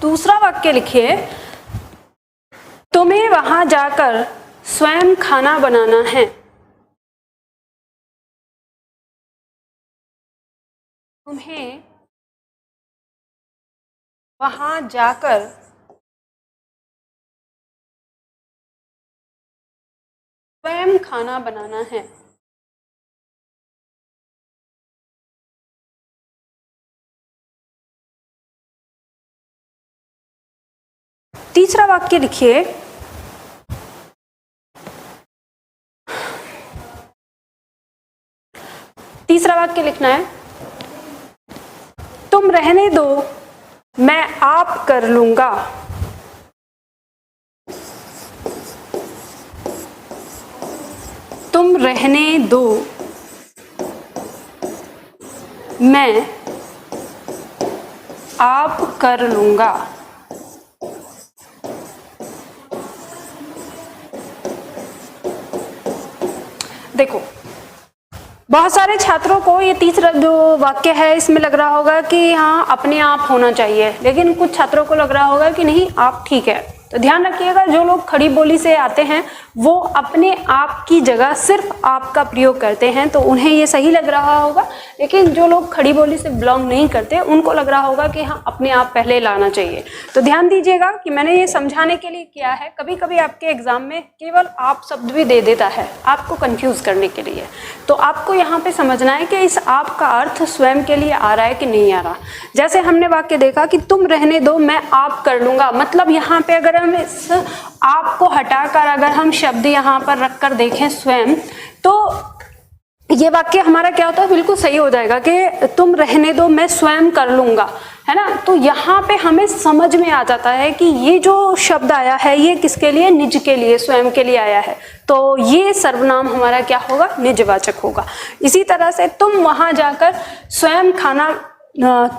दूसरा वाक्य लिखिए, तुम्हें वहां जाकर स्वयं खाना बनाना है। तुम्हें वहां जाकर स्वयं खाना बनाना है। तीसरा वाक्य लिखिए, दूसरा वाक्य लिखना है, तुम रहने दो मैं आप कर लूंगा। तुम रहने दो मैं आप कर लूंगा। देखो, बहुत सारे छात्रों को ये तीसरा जो वाक्य है इसमें लग रहा होगा कि हाँ अपने आप होना चाहिए, लेकिन कुछ छात्रों को लग रहा होगा कि नहीं आप ठीक है। तो ध्यान रखिएगा, जो लोग खड़ी बोली से आते हैं वो अपने आप की जगह सिर्फ आप का प्रयोग करते हैं तो उन्हें ये सही लग रहा होगा, लेकिन जो लोग खड़ी बोली से बिलोंग नहीं करते उनको लग रहा होगा कि हाँ अपने आप पहले लाना चाहिए। तो ध्यान दीजिएगा कि मैंने ये समझाने के लिए किया है, कभी कभी आपके एग्जाम में केवल आप शब्द भी दे देता है आपको कंफ्यूज करने के लिए। तो आपको यहाँ पे समझना है कि इस आप का अर्थ स्वयं के लिए आ रहा है कि नहीं आ रहा। जैसे हमने वाक्य देखा कि तुम रहने दो मैं आप कर लूंगा, मतलब यहाँ पे अगर हम इस आप को हटाकर अगर हम शब्द यहाँ पर रखकर देखें स्वयं, तो ये वाक्य हमारा क्या होता है, बिल्कुल सही हो जाएगा कि तुम रहने दो मैं स्वयं कर लूंगा, है ना। तो यहाँ पे हमें समझ में आ जाता है कि ये जो शब्द आया है ये किसके लिए, निज के लिए, स्वयं के लिए आया है। तो ये सर्वनाम हमारा क्या होगा, निजवाचक होगा। इसी तरह से तुम वहां जाकर स्वयं खाना,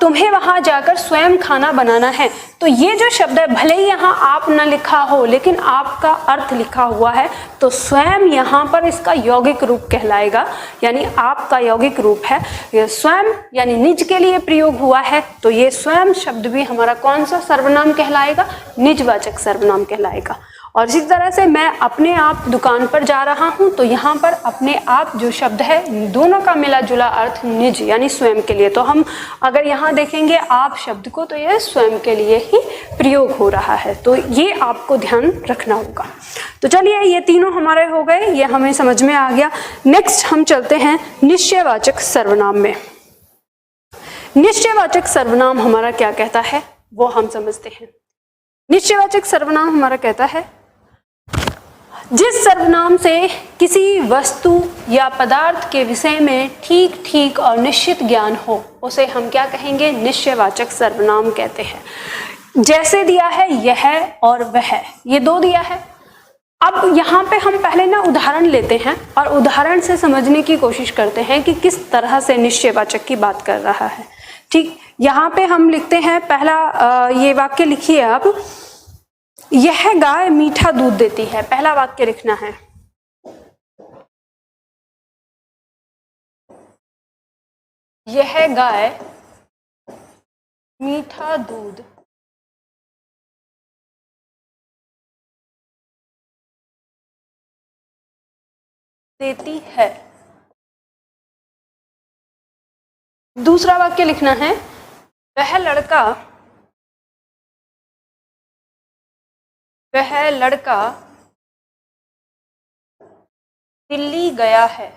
तुम्हें वहां जाकर स्वयं खाना बनाना है, तो ये जो शब्द है भले ही यहाँ आप न लिखा हो लेकिन आपका अर्थ लिखा हुआ है, तो स्वयं यहाँ पर इसका यौगिक रूप कहलाएगा, यानी आपका यौगिक रूप है। ये स्वयं यानी निज के लिए प्रयोग हुआ है, तो ये स्वयं शब्द भी हमारा कौन सा सर्वनाम कहलाएगा, निजवाचक सर्वनाम कहलाएगा। और इसी तरह से मैं अपने आप दुकान पर जा रहा हूं, तो यहाँ पर अपने आप जो शब्द है दोनों का मिला जुला अर्थ निज यानी स्वयं के लिए। तो हम अगर यहाँ देखेंगे आप शब्द को तो यह स्वयं के लिए ही प्रयोग हो रहा है, तो ये आपको ध्यान रखना होगा। तो चलिए ये तीनों हमारे हो गए, ये हमें समझ में आ गया। नेक्स्ट हम चलते हैं निश्चयवाचक सर्वनाम में। निश्चयवाचक सर्वनाम हमारा क्या कहता है वो हम समझते हैं। निश्चयवाचक सर्वनाम हमारा कहता है जिस सर्वनाम से किसी वस्तु या पदार्थ के विषय में ठीक ठीक और निश्चित ज्ञान हो उसे हम क्या कहेंगे, निश्चयवाचक सर्वनाम कहते हैं। जैसे दिया है यह और वह, ये दो दिया है। अब यहाँ पे हम पहले ना उदाहरण लेते हैं और उदाहरण से समझने की कोशिश करते हैं कि किस तरह से निश्चयवाचक की बात कर रहा है। ठीक, यहाँ पे हम लिखते हैं पहला ये वाक्य लिखिए आप, यह गाय मीठा दूध देती है। पहला वाक्य लिखना है, यह गाय मीठा दूध देती है। दूसरा वाक्य लिखना है, वह लड़का दिल्ली गया है।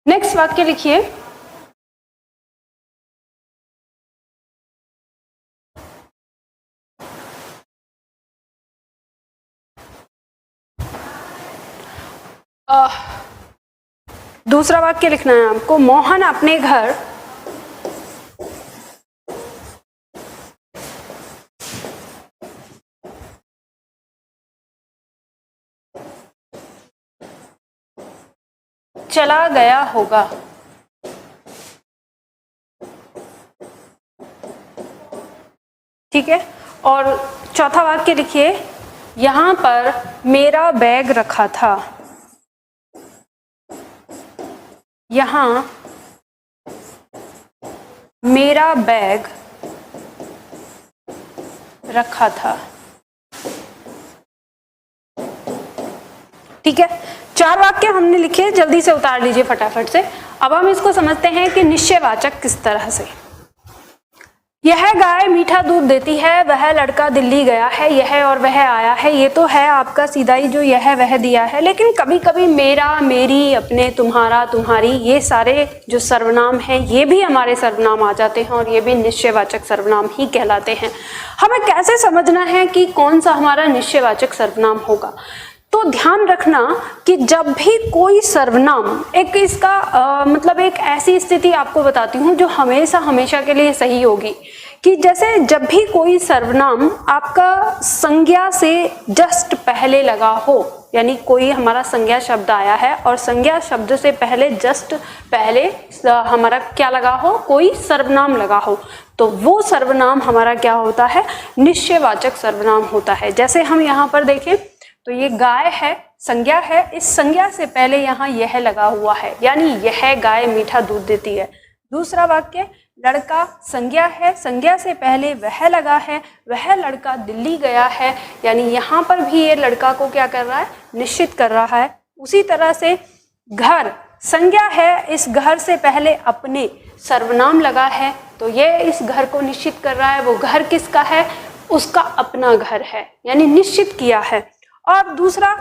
नेक्स्ट वाक्य लिखिए, दूसरा वाक्य लिखना है आपको, मोहन अपने घर चला गया होगा। ठीक है, और चौथा वाक्य लिखिए, यहां पर मेरा बैग रखा था। यहां मेरा बैग रखा था। ठीक है, चार वाक्य हमने लिखे, जल्दी से उतार लीजिए फटाफट से। अब हम इसको समझते हैं कि निश्चयवाचक किस तरह से। यह गाय मीठा दूध देती है, वह लड़का दिल्ली गया है, यह और वह आया है, ये तो है आपका सीधा ही जो यह वह दिया है। लेकिन कभी कभी मेरा, मेरी, अपने, तुम्हारा, तुम्हारी, ये सारे जो सर्वनाम हैं ये भी हमारे सर्वनाम आ जाते हैं और ये भी निश्चयवाचक सर्वनाम ही कहलाते हैं। हमें कैसे समझना है कि कौन सा हमारा निश्चयवाचक सर्वनाम होगा? तो ध्यान रखना कि जब भी कोई सर्वनाम, एक इसका मतलब एक ऐसी स्थिति आपको बताती हूँ जो हमेशा हमेशा के लिए सही होगी, कि जैसे जब भी कोई सर्वनाम आपका संज्ञा से जस्ट पहले लगा हो, यानी कोई हमारा संज्ञा शब्द आया है और संज्ञा शब्द से पहले जस्ट पहले हमारा क्या लगा हो, कोई सर्वनाम लगा हो, तो वो सर्वनाम हमारा क्या होता है? निश्चयवाचक सर्वनाम होता है। जैसे हम यहाँ पर देखें तो ये गाय है, संज्ञा है, इस संज्ञा से पहले यहाँ यह लगा हुआ है, यानी यह गाय मीठा दूध देती है। दूसरा वाक्य, लड़का संज्ञा है, संज्ञा से पहले वह लगा है, वह लड़का दिल्ली गया है, यानी यहाँ पर भी ये लड़का को क्या कर रहा है? निश्चित कर रहा है। उसी तरह से घर संज्ञा है, इस घर से पहले अपने सर्वनाम लगा है, तो ये इस घर को निश्चित कर रहा है। वो घर किसका है? उसका अपना घर है, यानी निश्चित किया है। और दूसरा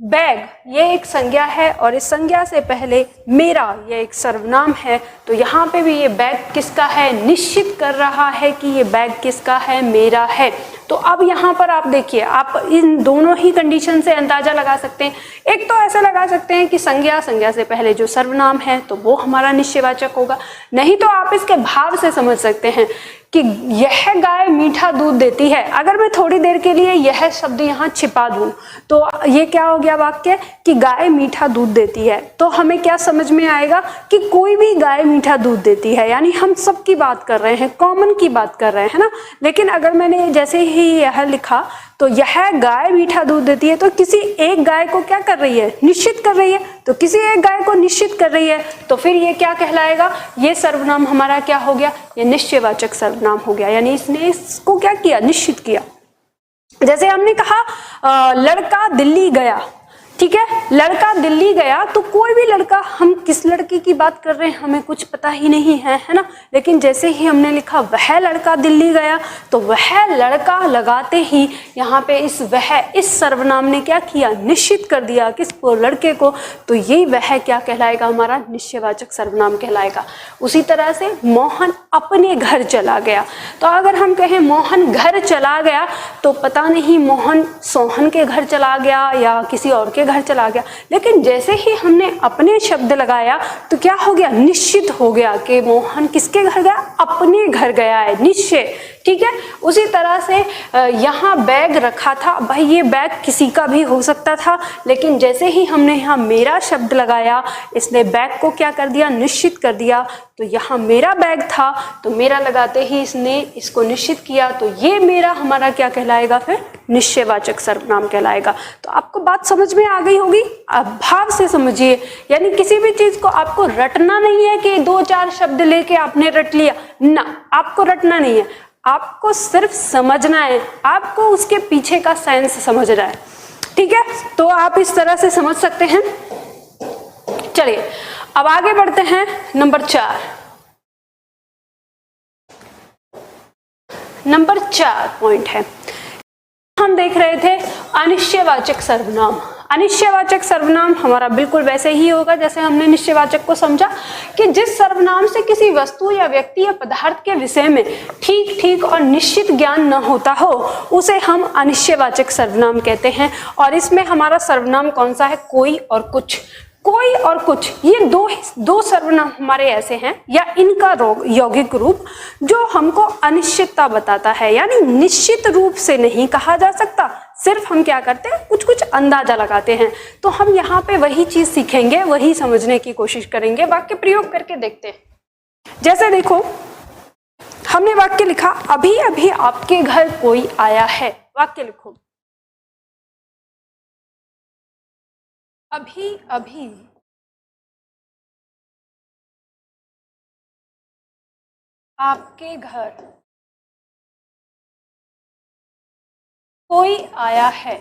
बैग, ये एक संज्ञा है और इस संज्ञा से पहले मेरा, ये एक सर्वनाम है, तो यहाँ पे भी ये बैग किसका है? निश्चित कर रहा है कि ये बैग किसका है? मेरा है। तो अब यहाँ पर आप देखिए, आप इन दोनों ही कंडीशन से अंदाजा लगा सकते हैं। एक तो ऐसा लगा सकते हैं कि संज्ञा से पहले जो सर्वनाम है तो वो हमारा निश्चयवाचक होगा, नहीं तो आप इसके भाव से समझ सकते हैं कि यह गाय मीठा दूध देती है। अगर मैं थोड़ी देर के लिए यह शब्द यहाँ छिपा दूं तो ये क्या हो गया वाक्य, कि गाय मीठा दूध देती है। तो हमें क्या समझ में आएगा कि कोई भी गाय मीठा दूध देती है, यानी हम सब की बात कर रहे हैं, कॉमन की बात कर रहे हैं ना। लेकिन अगर मैंने जैसे ही यह लिखा तो यह गाय मीठा दूध देती है, तो किसी एक गाय को क्या कर रही है? निश्चित कर रही है। तो किसी एक गाय को निश्चित कर रही है, तो फिर ये क्या कहलाएगा? ये सर्वनाम हमारा क्या हो गया? ये निश्चयवाचक सर्वनाम हो गया, यानी इसने इसको क्या किया? निश्चित किया। जैसे हमने कहा लड़का दिल्ली गया, ठीक है, लड़का दिल्ली गया, तो कोई भी लड़का, हम किस लड़की की बात कर रहे हैं हमें कुछ पता ही नहीं है, है ना। लेकिन जैसे ही हमने लिखा वह लड़का दिल्ली गया, तो वह लड़का लगाते ही यहाँ पे इस सर्वनाम ने क्या किया? निश्चित कर दिया किसको? लड़के को। तो ये वह क्या कहलाएगा? हमारा निश्चयवाचक सर्वनाम कहलाएगा। उसी तरह से मोहन अपने घर चला गया, तो अगर हम कहें मोहन घर चला गया, तो पता नहीं मोहन सोहन के घर चला गया या किसी और के घर चला गया। लेकिन जैसे ही हमने अपने शब्द लगाया तो क्या हो गया? निश्चित हो गया कि मोहन किसके घर गया? अपने घर गया है, निश्चय, ठीक है। उसी तरह से यहाँ बैग रखा था, भाई ये बैग किसी का भी हो सकता था, लेकिन जैसे ही हमने यहाँ मेरा शब्द लगाया, इसने बैग को क्या कर दिया? निश्चित कर दिया। तो यहाँ मेरा बैग था, तो मेरा लगाते ही इसने इसको निश्चित किया, तो ये मेरा हमारा क्या कहलाएगा? फिर निश्चयवाचक सर्वनाम कहलाएगा। तो आपको बात समझ में आ गई होगी। अब भाव से समझिए, यानी किसी भी चीज को आपको रटना नहीं है कि 2-4 शब्द लेके आपने रट लिया ना, आपको रटना नहीं है, आपको सिर्फ समझना है, आपको उसके पीछे का साइंस समझना है, ठीक है। तो आप इस तरह से समझ सकते हैं। चलिए अब आगे बढ़ते हैं। नंबर 4 पॉइंट है, हम देख रहे थे अनिश्चयवाचक सर्वनाम। अनिश्चयवाचक सर्वनाम हमारा बिल्कुल वैसे ही होगा जैसे हमने निश्चयवाचक को समझा, कि जिस सर्वनाम से किसी वस्तु या व्यक्ति या पदार्थ के विषय में ठीक और निश्चित ज्ञान न होता हो, उसे हम अनिश्चयवाचक सर्वनाम कहते हैं। और इसमें हमारा सर्वनाम कौन सा है? कोई और कुछ। कोई और कुछ, ये दो सर्वनाम हमारे ऐसे हैं, या इनका यौगिक रूप जो हमको अनिश्चितता बताता है, यानी निश्चित रूप से नहीं कहा जा सकता, सिर्फ हम क्या करते हैं? कुछ अंदाजा लगाते हैं। तो हम यहाँ पे वही चीज सीखेंगे, वही समझने की कोशिश करेंगे। वाक्य प्रयोग करके देखते हैं। जैसे देखो, हमने वाक्य लिखा, अभी अभी आपके घर कोई आया है। वाक्य लिखो, अभी अभी आपके घर कोई आया है।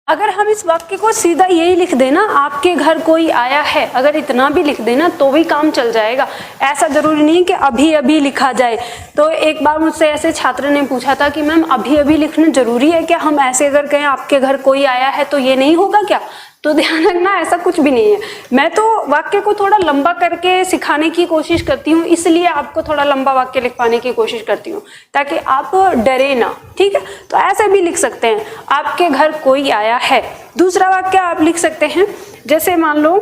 अगर हम इस वाक्य को सीधा यही लिख देना, आपके घर कोई आया है, अगर इतना भी लिख देना तो भी काम चल जाएगा। ऐसा जरूरी नहीं कि अभी अभी लिखा जाए। तो एक बार मुझसे ऐसे छात्र ने पूछा था कि मैम अभी अभी लिखना जरूरी है क्या? हम ऐसे अगर कहें आपके घर कोई आया है तो ये नहीं होगा क्या? तो ध्यान रखना ऐसा कुछ भी नहीं है। मैं तो वाक्य को थोड़ा लंबा करके सिखाने की कोशिश करती हूँ, इसलिए आपको थोड़ा लंबा वाक्य लिखवाने की कोशिश करती हूँ ताकि आप डरे ना। ठीक है, तो ऐसे भी लिख सकते हैं, आपके घर कोई आया है। दूसरा वाक्य आप लिख सकते हैं, जैसे मान लो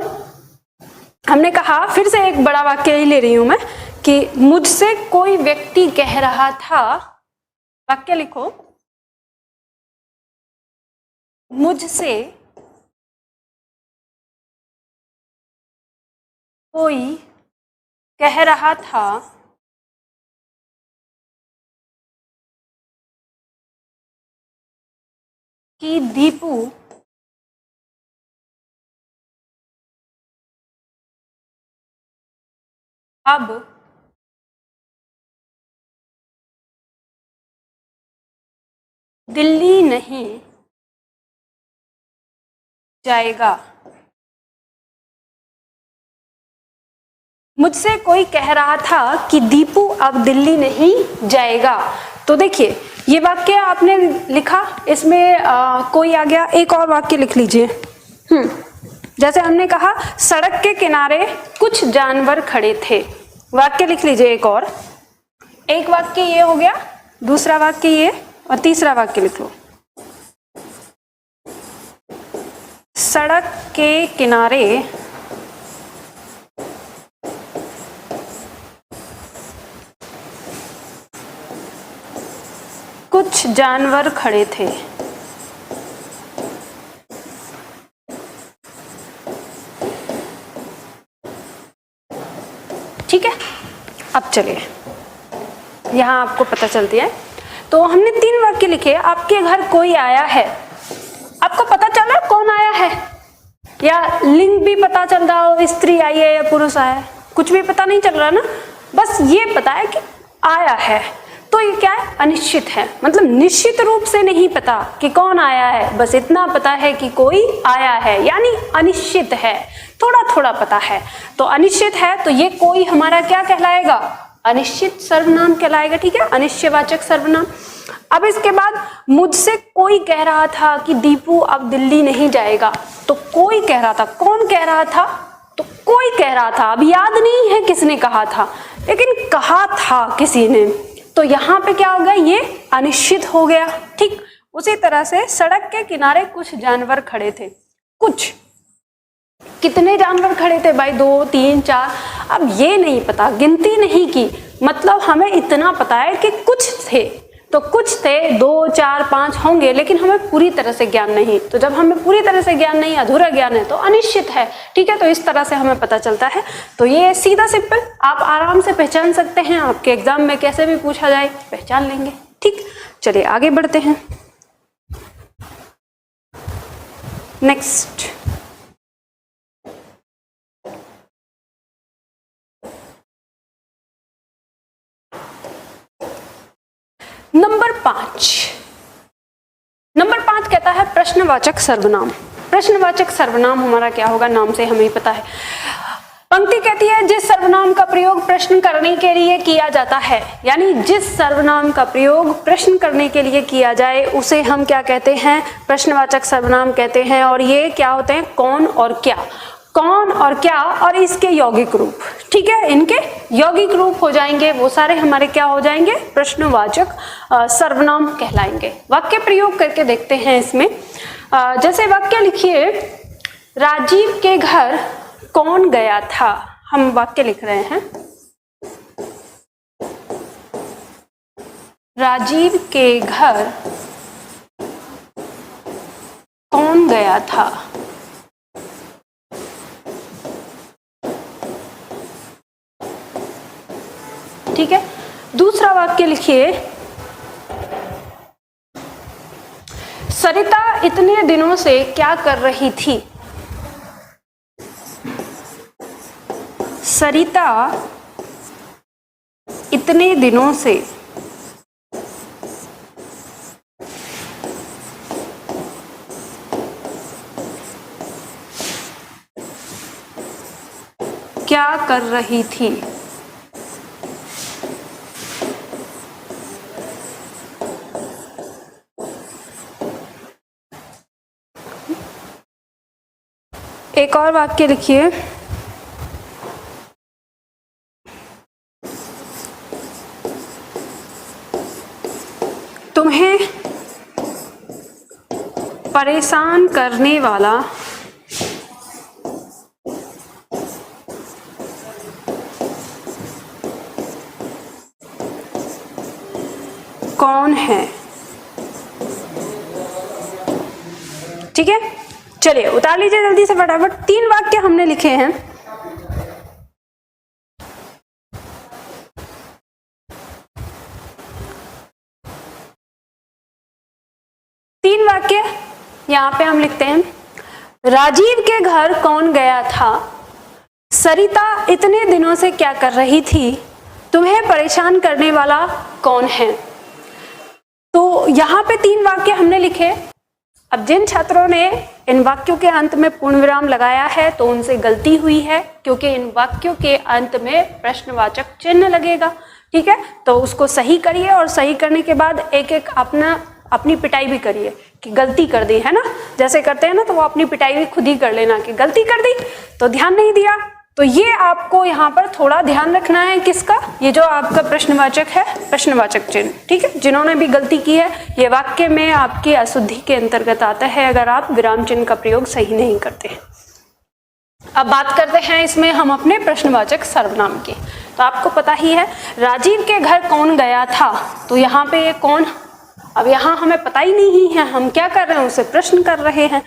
हमने कहा, फिर से एक बड़ा वाक्य ही ले रही हूं मैं, कि मुझसे कोई व्यक्ति कह रहा था। वाक्य लिखो, मुझसे कोई कह रहा था कि दीपू अब दिल्ली नहीं जाएगा। मुझसे कोई कह रहा था कि दीपू अब दिल्ली नहीं जाएगा। तो देखिए ये वाक्य आपने लिखा, इसमें कोई आ गया। एक और वाक्य लिख लीजिए। जैसे हमने कहा सड़क के किनारे कुछ जानवर खड़े थे। वाक्य लिख लीजिए एक और। एक वाक्य ये हो गया, दूसरा वाक्य ये, और तीसरा वाक्य लिख लो। सड़क के किनारे कुछ जानवर खड़े थे। ठीक है, अब चलिए यहां आपको पता चलती है। तो हमने 3 वाक्य लिखे। आपके घर कोई आया है, आपको पता चला कौन आया है, या लिंग भी पता चल रहा हो, स्त्री आई है या पुरुष आया है, कुछ भी पता नहीं चल रहा ना, बस ये पता है कि आया है। तो ये क्या है? अनिश्चित है, मतलब निश्चित रूप से नहीं पता कि कौन आया है, बस इतना पता है कि कोई आया है, यानी अनिश्चित है, थोड़ा थोड़ा पता है। तो अनिश्चित है, तो ये कोई हमारा क्या कहलाएगा? अनिश्चित सर्वनाम कहलाएगा। ठीक है, अनिश्चयवाचक सर्वनाम। अब इसके बाद मुझसे कोई कह रहा था कि दीपू अब दिल्ली नहीं जाएगा। तो कोई कह रहा था, कौन कह रहा था? तो कोई कह रहा था, अब याद नहीं है किसने कहा था, लेकिन कहा था किसी ने। तो यहाँ पे क्या हो गया? ये अनिश्चित हो गया। ठीक उसी तरह से सड़क के किनारे कुछ जानवर खड़े थे। कुछ, कितने जानवर खड़े थे भाई? 2, 3, 4, अब ये नहीं पता, गिनती नहीं की, मतलब हमें इतना पता है कि कुछ थे। तो कुछ थे, 2, 4, 5 होंगे, लेकिन हमें पूरी तरह से ज्ञान नहीं। तो जब हमें पूरी तरह से ज्ञान नहीं, अधूरा ज्ञान है, तो अनिश्चित है। ठीक है, तो इस तरह से हमें पता चलता है। तो ये सीधा सिंपल आप आराम से पहचान सकते हैं, आपके एग्जाम में कैसे भी पूछा जाए पहचान लेंगे। ठीक, चलिए आगे बढ़ते हैं। नेक्स्ट, नंबर 5 कहता है प्रश्नवाचक सर्वनाम। प्रश्नवाचक सर्वनाम हमारा क्या होगा? नाम से हमें ही पता है। पंक्ति कहती है जिस सर्वनाम का प्रयोग प्रश्न करने के लिए किया जाता है, यानी जिस सर्वनाम का प्रयोग प्रश्न करने के लिए किया जाए उसे हम क्या कहते हैं? प्रश्नवाचक सर्वनाम कहते हैं। और ये क्या होते हैं? कौन और क्या। कौन और क्या और इसके यौगिक रूप। ठीक है, इनके यौगिक रूप हो जाएंगे, वो सारे हमारे क्या हो जाएंगे? प्रश्नवाचक सर्वनाम कहलाएंगे। वाक्य प्रयोग करके देखते हैं इसमें। जैसे वाक्य लिखिए, राजीव के घर कौन गया था। हम वाक्य लिख रहे हैं, राजीव के घर कौन गया था। ठीक है, दूसरा वाक्य लिखिए, सरिता इतने दिनों से क्या कर रही थी। सरिता इतने दिनों से कर रही थी? एक और वाक्य लिखिए। तुम्हें परेशान करने वाला कौन है? ठीक है, चलिए उतार लीजिए जल्दी से फटाफट। 3 वाक्य हमने लिखे हैं। तीन वाक्य यहाँ पे हम लिखते हैं। राजीव के घर कौन गया था? सरिता इतने दिनों से क्या कर रही थी? तुम्हें परेशान करने वाला कौन है? तो यहाँ पे 3 वाक्य हमने लिखे। अब जिन छात्रों ने इन वाक्यों के अंत में पूर्ण विराम लगाया है तो उनसे गलती हुई है, क्योंकि इन वाक्यों के अंत में प्रश्नवाचक चिन्ह लगेगा। ठीक है, तो उसको सही करिए और सही करने के बाद एक एक अपनी पिटाई भी करिए कि गलती कर दी है ना, जैसे करते हैं ना, तो वो अपनी पिटाई भी खुद ही कर लेना कि गलती कर दी तो ध्यान नहीं दिया। तो ये आपको यहाँ पर थोड़ा ध्यान रखना है। किसका? ये जो आपका प्रश्नवाचक है, प्रश्नवाचक चिन्ह। ठीक है, जिन्होंने भी गलती की है, ये वाक्य में आपकी अशुद्धि के अंतर्गत आता है अगर आप विराम चिन्ह का प्रयोग सही नहीं करते हैं। अब बात करते हैं इसमें हम अपने प्रश्नवाचक सर्वनाम की। तो आपको पता ही है, राजीव के घर कौन गया था, तो यहाँ पे ये कौन, अब यहाँ हमें पता ही नहीं है हम क्या कर रहे हैं, उसे प्रश्न कर रहे हैं।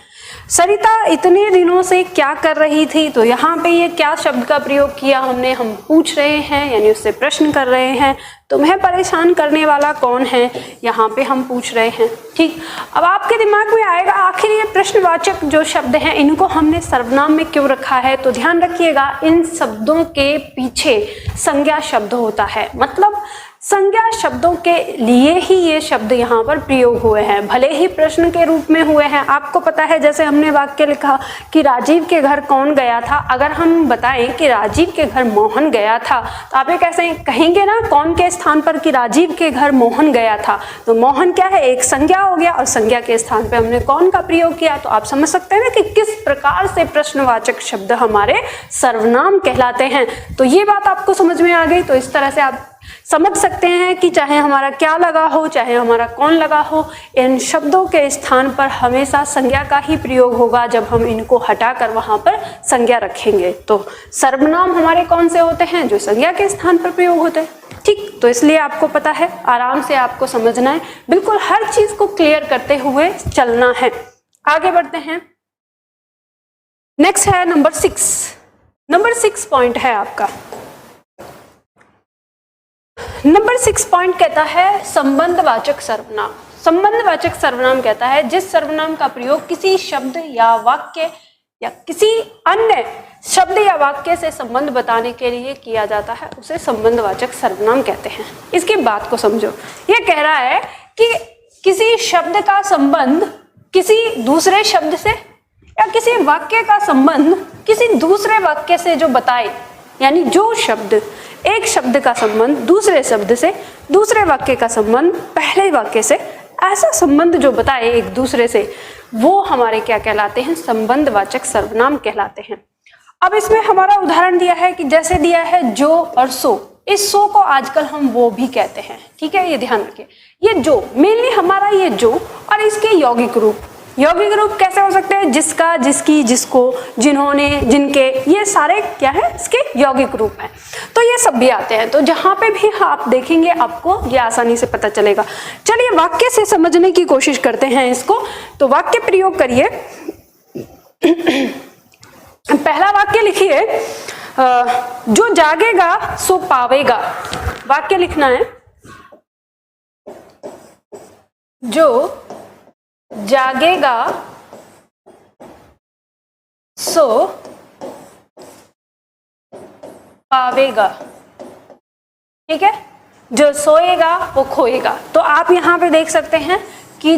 सरिता इतने दिनों से क्या कर रही थी, तो यहाँ पे ये क्या शब्द का प्रयोग किया हमने, हम पूछ रहे हैं यानी उससे प्रश्न कर रहे हैं। तुम्हें परेशान करने वाला कौन है, यहाँ पे हम पूछ रहे हैं। ठीक, अब आपके दिमाग में आएगा आखिर ये प्रश्नवाचक जो शब्द हैं इनको हमने सर्वनाम में क्यों रखा है। तो ध्यान रखिएगा, इन शब्दों के पीछे संज्ञा शब्द होता है, मतलब संज्ञा शब्दों के लिए ही ये शब्द यहाँ पर प्रयोग हुए हैं, भले ही प्रश्न के रूप में हुए हैं। आपको पता है, जैसे हमने वाक्य लिखा कि राजीव के घर कौन गया था, अगर हम बताएं कि राजीव के घर मोहन गया था तो आप ये कैसे कहेंगे ना, कौन के स्थान पर कि राजीव के घर मोहन गया था, तो मोहन क्या है, एक संज्ञा हो गया और संज्ञा के स्थान पे हमने कौन का प्रयोग किया। तो आप समझ सकते हैं ना कि किस प्रकार से प्रश्नवाचक शब्द हमारे सर्वनाम कहलाते हैं। तो ये बात आपको समझ में आ गई। तो इस तरह से आप समझ सकते हैं कि चाहे हमारा क्या लगा हो, चाहे हमारा कौन लगा हो, इन शब्दों के स्थान पर हमेशा संज्ञा का ही प्रयोग होगा जब हम इनको हटाकर वहां पर संज्ञा रखेंगे। तो सर्वनाम हमारे कौन से होते हैं, जो संज्ञा के स्थान पर प्रयोग होते हैं। ठीक, तो इसलिए आपको पता है, आराम से आपको समझना है, बिल्कुल हर चीज को क्लियर करते हुए चलना है। आगे बढ़ते हैं। नेक्स्ट है नंबर 6। नंबर 6 पॉइंट है आपका। नंबर 6 पॉइंट कहता है संबंधवाचक सर्वनाम। संबंधवाचक सर्वनाम कहता है जिस सर्वनाम का प्रयोग किसी शब्द या वाक्य या किसी अन्य शब्द या वाक्य से संबंध बताने के लिए किया जाता है, उसे संबंधवाचक सर्वनाम कहते हैं। इसकी बात को समझो, ये कह रहा है कि किसी शब्द का संबंध किसी दूसरे शब्द से या किसी वाक्य का संबंध किसी दूसरे वाक्य से जो बताए, यानी जो शब्द, एक शब्द का संबंध दूसरे शब्द से, दूसरे वाक्य का संबंध पहले वाक्य से, ऐसा संबंध जो बताए एक दूसरे से, वो हमारे क्या कहलाते हैं, संबंधवाचक सर्वनाम कहलाते हैं। अब इसमें हमारा उदाहरण दिया है कि जैसे दिया है जो और सो। इस सो को आजकल हम वो भी कहते हैं। ठीक है, ये ध्यान रखिए। ये जो मेनली हमारा ये जो और इसके यौगिक रूप, यौगिक रूप कैसे हो सकते हैं, जिसका, जिसकी, जिसको, जिन्होंने, जिनके, ये सारे क्या है, इसके यौगिक रूप हैं। तो ये सब भी आते हैं। तो जहां पे भी आप देखेंगे आपको ये आसानी से पता चलेगा। चलिए वाक्य से समझने की कोशिश करते हैं इसको। तो वाक्य प्रयोग करिए। पहला वाक्य लिखिए, जो जागेगा सो पावेगा। वाक्य लिखना है, जो जागेगा सो पावेगा। ठीक है, जो सोएगा वो खोएगा। तो आप यहाँ पे देख सकते हैं कि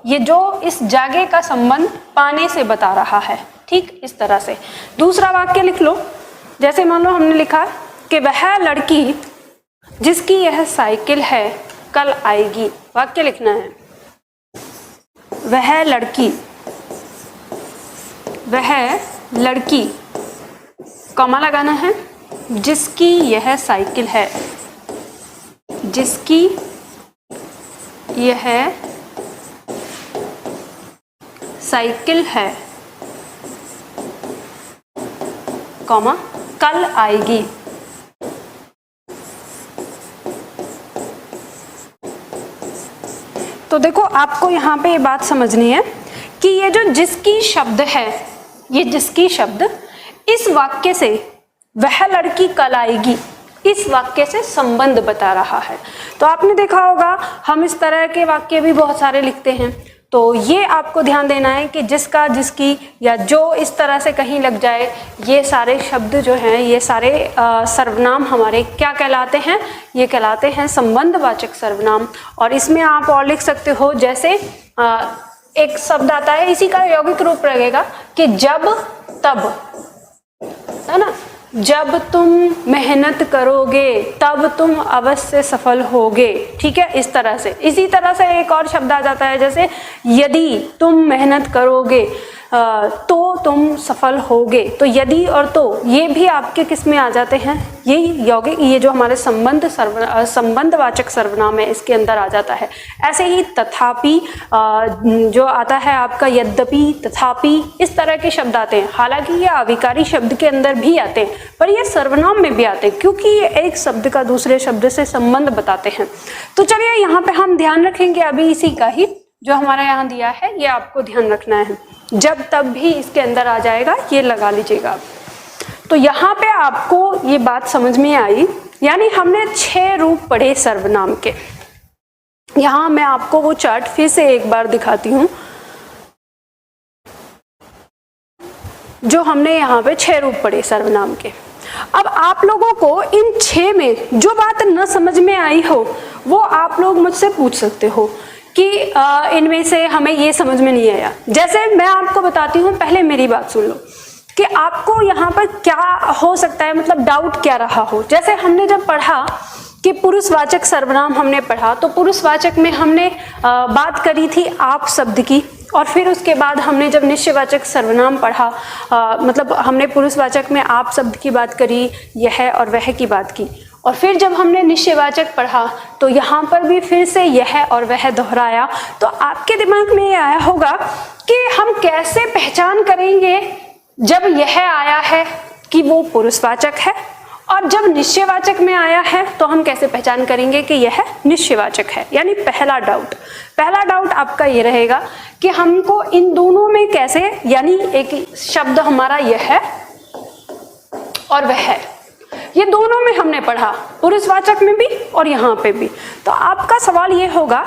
ये जो इस जागे का संबंध पाने से बता रहा है। ठीक, इस तरह से। दूसरा वाक्य लिख लो, जैसे मान लो हमने लिखा कि वह लड़की जिसकी यह साइकिल है कल आएगी, वाक्य लिखना है। वह लड़की कॉमा लगाना है, जिसकी यह साइकिल है, जिसकी यह साइकिल है, कॉमा कल आएगी। तो देखो आपको यहाँ पे ये बात समझनी है कि ये जो जिसकी शब्द है, ये जिसकी शब्द इस वाक्य से वह लड़की कल आएगी, इस वाक्य से संबंध बता रहा है। तो आपने देखा होगा हम इस तरह के वाक्य भी बहुत सारे लिखते हैं। तो ये आपको ध्यान देना है कि जिसका, जिसकी या जो इस तरह से कहीं लग जाए, ये सारे शब्द जो हैं, ये सारे सर्वनाम हमारे क्या कहलाते हैं? ये कहलाते हैं संबंधवाचक सर्वनाम। और इसमें आप और लिख सकते हो, जैसे एक शब्द आता है, इसी का यौगिक रूप रहेगा कि जब तब, है ना, जब तुम मेहनत करोगे तब तुम अवश्य सफल होगे। ठीक है, इस तरह से। इसी तरह से एक और शब्द आ जाता है, जैसे यदि तुम मेहनत करोगे तो तुम सफल होगे। तो यदि और तो ये भी आपके किस में आ जाते हैं? यही यौगिक, ये जो हमारे संबंधवाचक सर्वनाम है इसके अंदर आ जाता है। ऐसे ही तथापि जो आता है आपका, यद्यपि, तथापि, इस तरह के शब्द आते हैं। हालांकि ये अविकारी शब्द के अंदर भी आते हैं, पर ये सर्वनाम में भी आते हैं, क्योंकि ये एक शब्द का दूसरे शब्द से संबंध बताते हैं। तो चलिए यहाँ पे हम ध्यान रखेंगे अभी इसी का ही, जो हमारा यहाँ दिया है, ये आपको ध्यान रखना है। जब तब भी इसके अंदर आ जाएगा, ये लगा लीजिएगा। तो यहाँ पे आपको ये बात समझ में आई, यानी हमने 6 रूप पढ़े सर्वनाम के। यहाँ मैं आपको वो चार्ट फिर से एक बार दिखाती हूँ, जो हमने यहाँ पे 6 रूप पढ़े सर्वनाम के। अब आप लोगों को इन 6 में जो बात न समझ में आई हो, वो आप लोग मुझसे पूछ सकते हो कि इनमें से हमें ये समझ में नहीं आया। जैसे मैं आपको बताती हूँ, पहले मेरी बात सुन लो कि आपको यहाँ पर क्या हो सकता है, मतलब डाउट क्या रहा हो। जैसे हमने जब पढ़ा कि पुरुषवाचक सर्वनाम हमने पढ़ा, तो पुरुषवाचक में हमने बात करी थी आप शब्द की, और फिर उसके बाद हमने जब निश्चयवाचक सर्वनाम पढ़ा, मतलब हमने पुरुषवाचक में आप शब्द की बात करी, यह और वह की बात की, और फिर जब हमने निश्चयवाचक पढ़ा तो यहाँ पर भी फिर से यह और वह दोहराया। तो आपके दिमाग में ये आया होगा कि हम कैसे पहचान करेंगे जब यह आया है कि वो पुरुषवाचक है, और जब निश्चयवाचक में आया है तो हम कैसे पहचान करेंगे कि यह निश्चयवाचक है। यानी पहला डाउट आपका ये रहेगा कि हमको इन दोनों में कैसे, यानी एक शब्द हमारा यह है और वह है, ये दोनों में हमने पढ़ा, पुरुषवाचक में भी और यहाँ पे भी। तो आपका सवाल ये होगा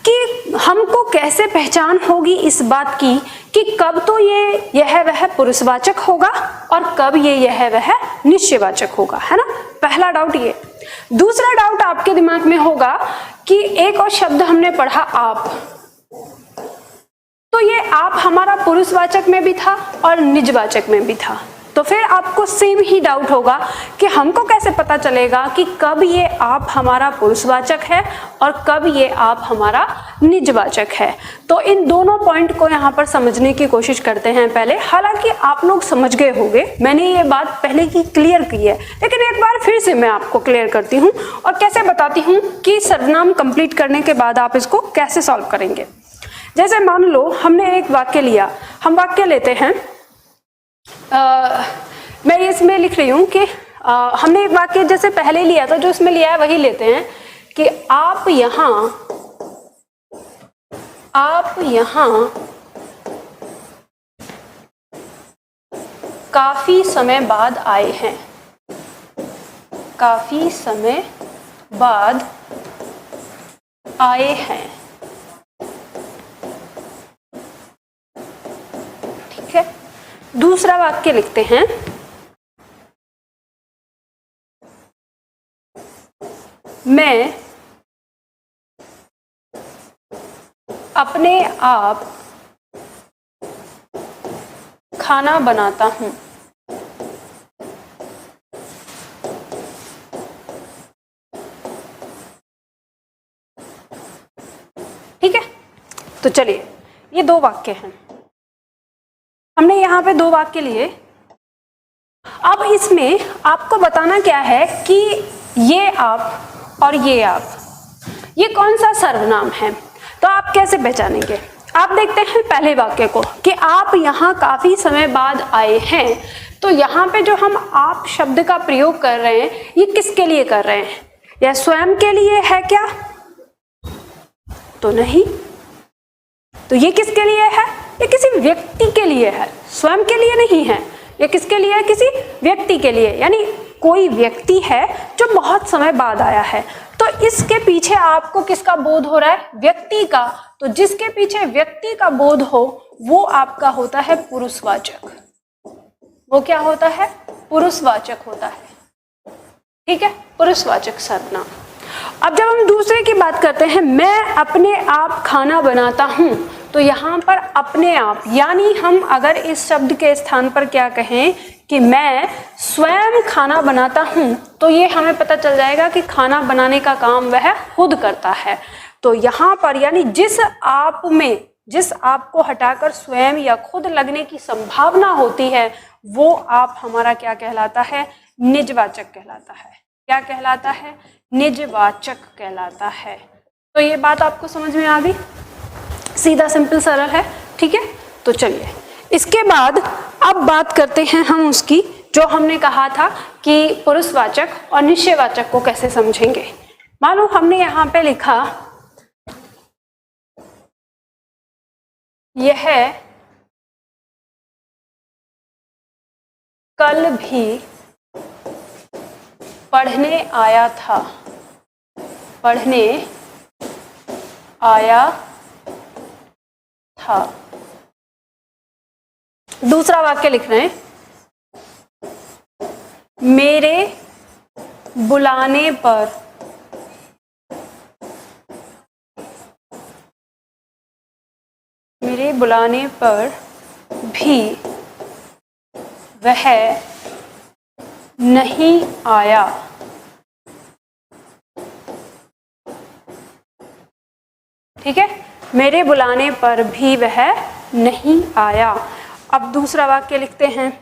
कि हमको कैसे पहचान होगी इस बात की कि कब तो ये यह वह पुरुषवाचक होगा और कब ये यह वह निश्चयवाचक होगा, है ना। पहला डाउट ये। दूसरा डाउट आपके दिमाग में होगा कि एक और शब्द हमने पढ़ा आप, तो ये आप हमारा पुरुषवाचक में भी था और निजवाचक में भी था। तो फिर आपको सेम ही डाउट होगा कि हमको कैसे पता चलेगा कि कब ये आप हमारा पुरुषवाचक है और कब ये आप हमारा निजवाचक है। तो इन दोनों पॉइंट को यहाँ पर समझने की कोशिश करते हैं पहले। हालांकि आप लोग समझ गए होंगे, मैंने ये बात पहले की क्लियर की है, लेकिन एक बार फिर से मैं आपको क्लियर करती हूँ और कैसे बताती हूँ कि सर्वनाम कंप्लीट करने के बाद आप इसको कैसे सॉल्व करेंगे। जैसे मान लो हमने एक वाक्य लिया, हम वाक्य लेते हैं, मैं इसमें लिख रही हूँ कि हमने एक वाक्य जैसे पहले लिया था, जो इसमें लिया है वही लेते हैं कि आप यहाँ काफी समय बाद आए हैं, काफी समय बाद आए हैं। ठीक है, दूसरा वाक्य लिखते हैं, मैं अपने आप खाना बनाता हूँ। तो चलिए, ये 2 वाक्य हैं, हमने यहाँ पे 2 वाक्य लिए। अब इसमें आपको बताना क्या है कि ये आप और ये आप, ये कौन सा सर्वनाम है। तो आप कैसे पहचानेंगे? आप देखते हैं पहले वाक्य को कि आप यहाँ काफी समय बाद आए हैं। तो यहाँ पे जो हम आप शब्द का प्रयोग कर रहे हैं, ये किसके लिए कर रहे हैं? यह स्वयं के लिए है क्या? तो नहीं। तो ये किसके लिए है? ये किसी व्यक्ति के लिए है, स्वयं के लिए नहीं है। ये किसके लिए है? किसी व्यक्ति के लिए, यानी कोई व्यक्ति है जो बहुत समय बाद आया है। तो इसके पीछे आपको किसका बोध हो रहा है? व्यक्ति का। तो जिसके पीछे व्यक्ति का बोध हो वो आपका होता है पुरुषवाचक। वो क्या होता है? पुरुषवाचक होता है। ठीक है, पुरुषवाचक सर्वनाम। अब जब हम दूसरे की बात करते हैं, मैं अपने आप खाना बनाता हूं, तो यहाँ पर अपने आप, यानी हम अगर इस शब्द के स्थान पर क्या कहें कि मैं स्वयं खाना बनाता हूं, तो ये हमें पता चल जाएगा कि खाना बनाने का काम वह खुद करता है। तो यहाँ पर यानी जिस आप में, जिस आप को हटाकर स्वयं या खुद लगने की संभावना होती है, वो आप हमारा क्या कहलाता है? निजवाचक कहलाता है। क्या कहलाता है? निजवाचक कहलाता है। तो ये बात आपको समझ में आ गई? सीधा सिंपल सरल है। ठीक है, तो चलिए इसके बाद अब बात करते हैं हम उसकी, जो हमने कहा था कि पुरुषवाचक और निश्चयवाचक को कैसे समझेंगे। मानो हमने यहाँ पे लिखा, यह कल भी पढ़ने आया था, पढ़ने आया था। दूसरा वाक्य लिख रहे हैं, मेरे बुलाने पर भी वह नहीं आया। ठीक है, मेरे बुलाने पर भी वह नहीं आया। अब दूसरा वाक्य लिखते हैं,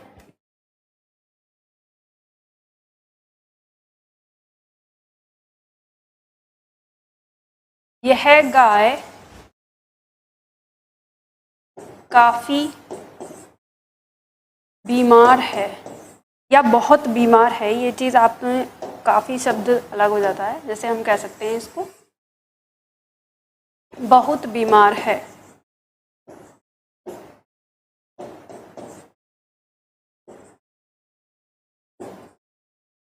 यह गाय काफी बीमार है या बहुत बीमार है। ये चीज आप में काफी शब्द अलग हो जाता है, जैसे हम कह सकते हैं इसको बहुत बीमार है।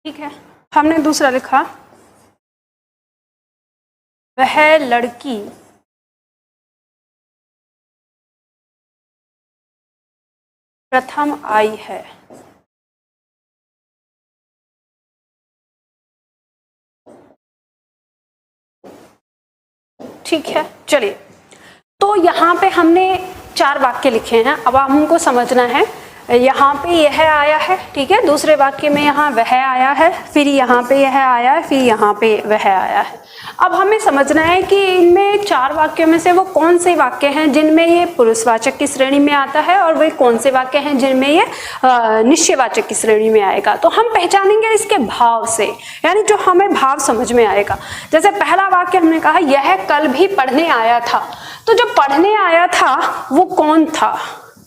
ठीक है, हमने दूसरा लिखा, वह लड़की प्रथम आई है। ठीक है, चलिए तो यहाँ पे हमने 4 वाक्य लिखे हैं। अब हमको समझना है, यहाँ पे यह आया है, ठीक है, दूसरे वाक्य में यहाँ वह आया है, फिर यहाँ पे यह आया है, फिर यहाँ पे वह आया है। अब हमें समझना है कि इनमें 4 वाक्यों में से वो कौन से वाक्य हैं जिनमें ये पुरुषवाचक की श्रेणी में आता है और वे कौन से वाक्य हैं जिनमें ये निश्चयवाचक की श्रेणी में आएगा। तो हम पहचानेंगे इसके भाव से, यानी जो हमें भाव समझ में आएगा। जैसे पहला वाक्य हमने कहा, यह कल भी पढ़ने आया था। तो जो पढ़ने आया था वो कौन था?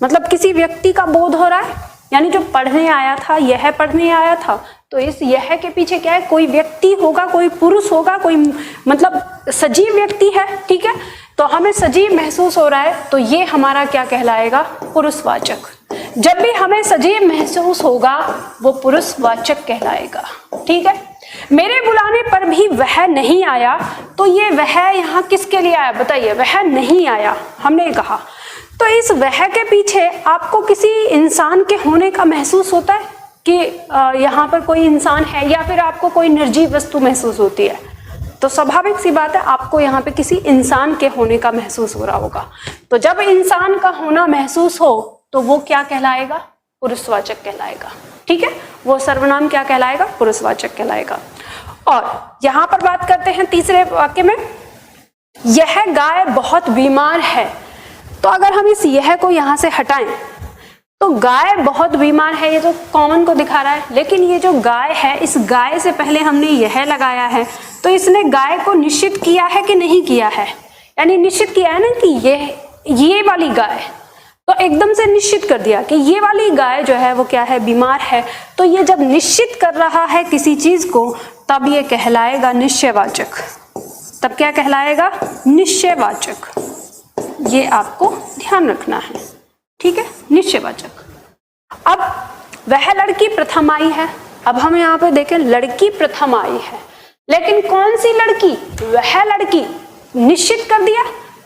मतलब किसी व्यक्ति का बोध हो रहा है, यानी जो पढ़ने आया था, यह पढ़ने आया था। तो इस यह के पीछे क्या है? कोई व्यक्ति होगा, कोई पुरुष होगा, कोई मतलब सजीव व्यक्ति है। ठीक है, तो हमें सजीव महसूस हो रहा है, तो ये हमारा क्या कहलाएगा? पुरुषवाचक। जब भी हमें सजीव महसूस होगा वो पुरुषवाचक कहलाएगा। ठीक है, मेरे बुलाने पर भी वह नहीं आया, तो ये वह यहाँ किसके लिए आया? बताइए, वह नहीं आया हमने कहा। तो इस वह के पीछे आपको किसी इंसान के होने का महसूस होता है कि यहाँ पर कोई इंसान है, या फिर आपको कोई निर्जीव वस्तु महसूस होती है? तो स्वाभाविक सी बात है, आपको यहाँ पे किसी इंसान के होने का महसूस हो रहा होगा। तो जब इंसान का होना महसूस हो तो वो क्या कहलाएगा? पुरुषवाचक कहलाएगा। ठीक है, वो सर्वनाम क्या कहलाएगा? पुरुषवाचक कहलाएगा। और यहाँ पर बात करते हैं तीसरे वाक्य में, यह गाय बहुत बीमार है। तो अगर हम इस यह को यहाँ से हटाएं तो गाय बहुत बीमार है, ये तो कॉमन को दिखा रहा है, लेकिन ये जो गाय है, इस गाय से पहले हमने यह लगाया है, तो इसने गाय को निश्चित किया है कि नहीं किया है, यानी निश्चित किया है ना कि ये वाली गाय, तो एकदम से निश्चित कर दिया कि ये वाली गाय जो है वो क्या है, बीमार है। तो ये जब निश्चित कर रहा है किसी चीज को, तब ये कहलाएगा निश्चयवाचक। तब क्या कहलाएगा? निश्चयवाचक। ये आपको ध्यान रखना है, ठीक है, निश्चयवाचक। अब वह लड़की प्रथम आई है, अब हम यहाँ पे देखें लड़की प्रथम आई है, लेकिन कौन सी लड़की? वह लड़की। निश्चित कर दिया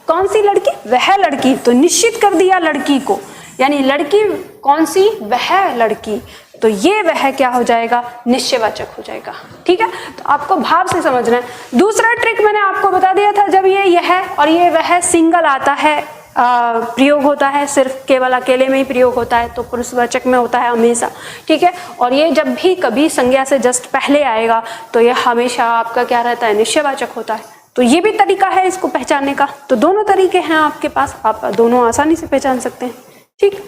कौन सी लड़की? वह लड़की, तो निश्चित कर दिया लड़की को, यानी लड़की कौन सी? वह लड़की, तो ये वह क्या हो जाएगा? निश्चयवाचक हो जाएगा, ठीक है। तो आपको भाव से समझना है। दूसरा ट्रिक मैंने आपको बता दिया था, जब ये यह और ये वह सिंगल आता है, प्रयोग होता है, सिर्फ केवल अकेले में ही प्रयोग होता है, तो पुरुषवाचक में होता है हमेशा, ठीक है। और ये जब भी कभी संज्ञा से जस्ट पहले आएगा तो ये हमेशा आपका क्या रहता है? निश्चयवाचक होता है। तो ये भी तरीका है इसको पहचानने का। तो दोनों तरीके हैं आपके पास, आप दोनों आसानी से पहचान सकते हैं, ठीक।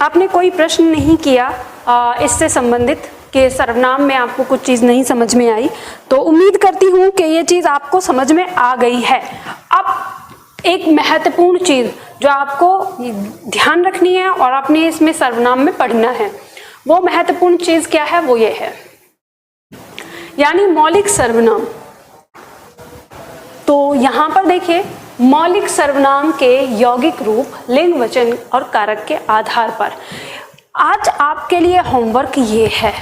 आपने कोई प्रश्न नहीं किया इससे संबंधित कि सर्वनाम में आपको कुछ चीज नहीं समझ में आई, तो उम्मीद करती हूँ कि ये चीज आपको समझ में आ गई है। अब एक महत्वपूर्ण चीज जो आपको ध्यान रखनी है और अपने इसमें सर्वनाम में पढ़ना है, वो महत्वपूर्ण चीज क्या है? वो ये है, यानी मौलिक सर्वनाम। तो यहां पर देखिए, मौलिक सर्वनाम के यौगिक रूप, लिंग, वचन और कारक के आधार पर आज आपके लिए होमवर्क ये है,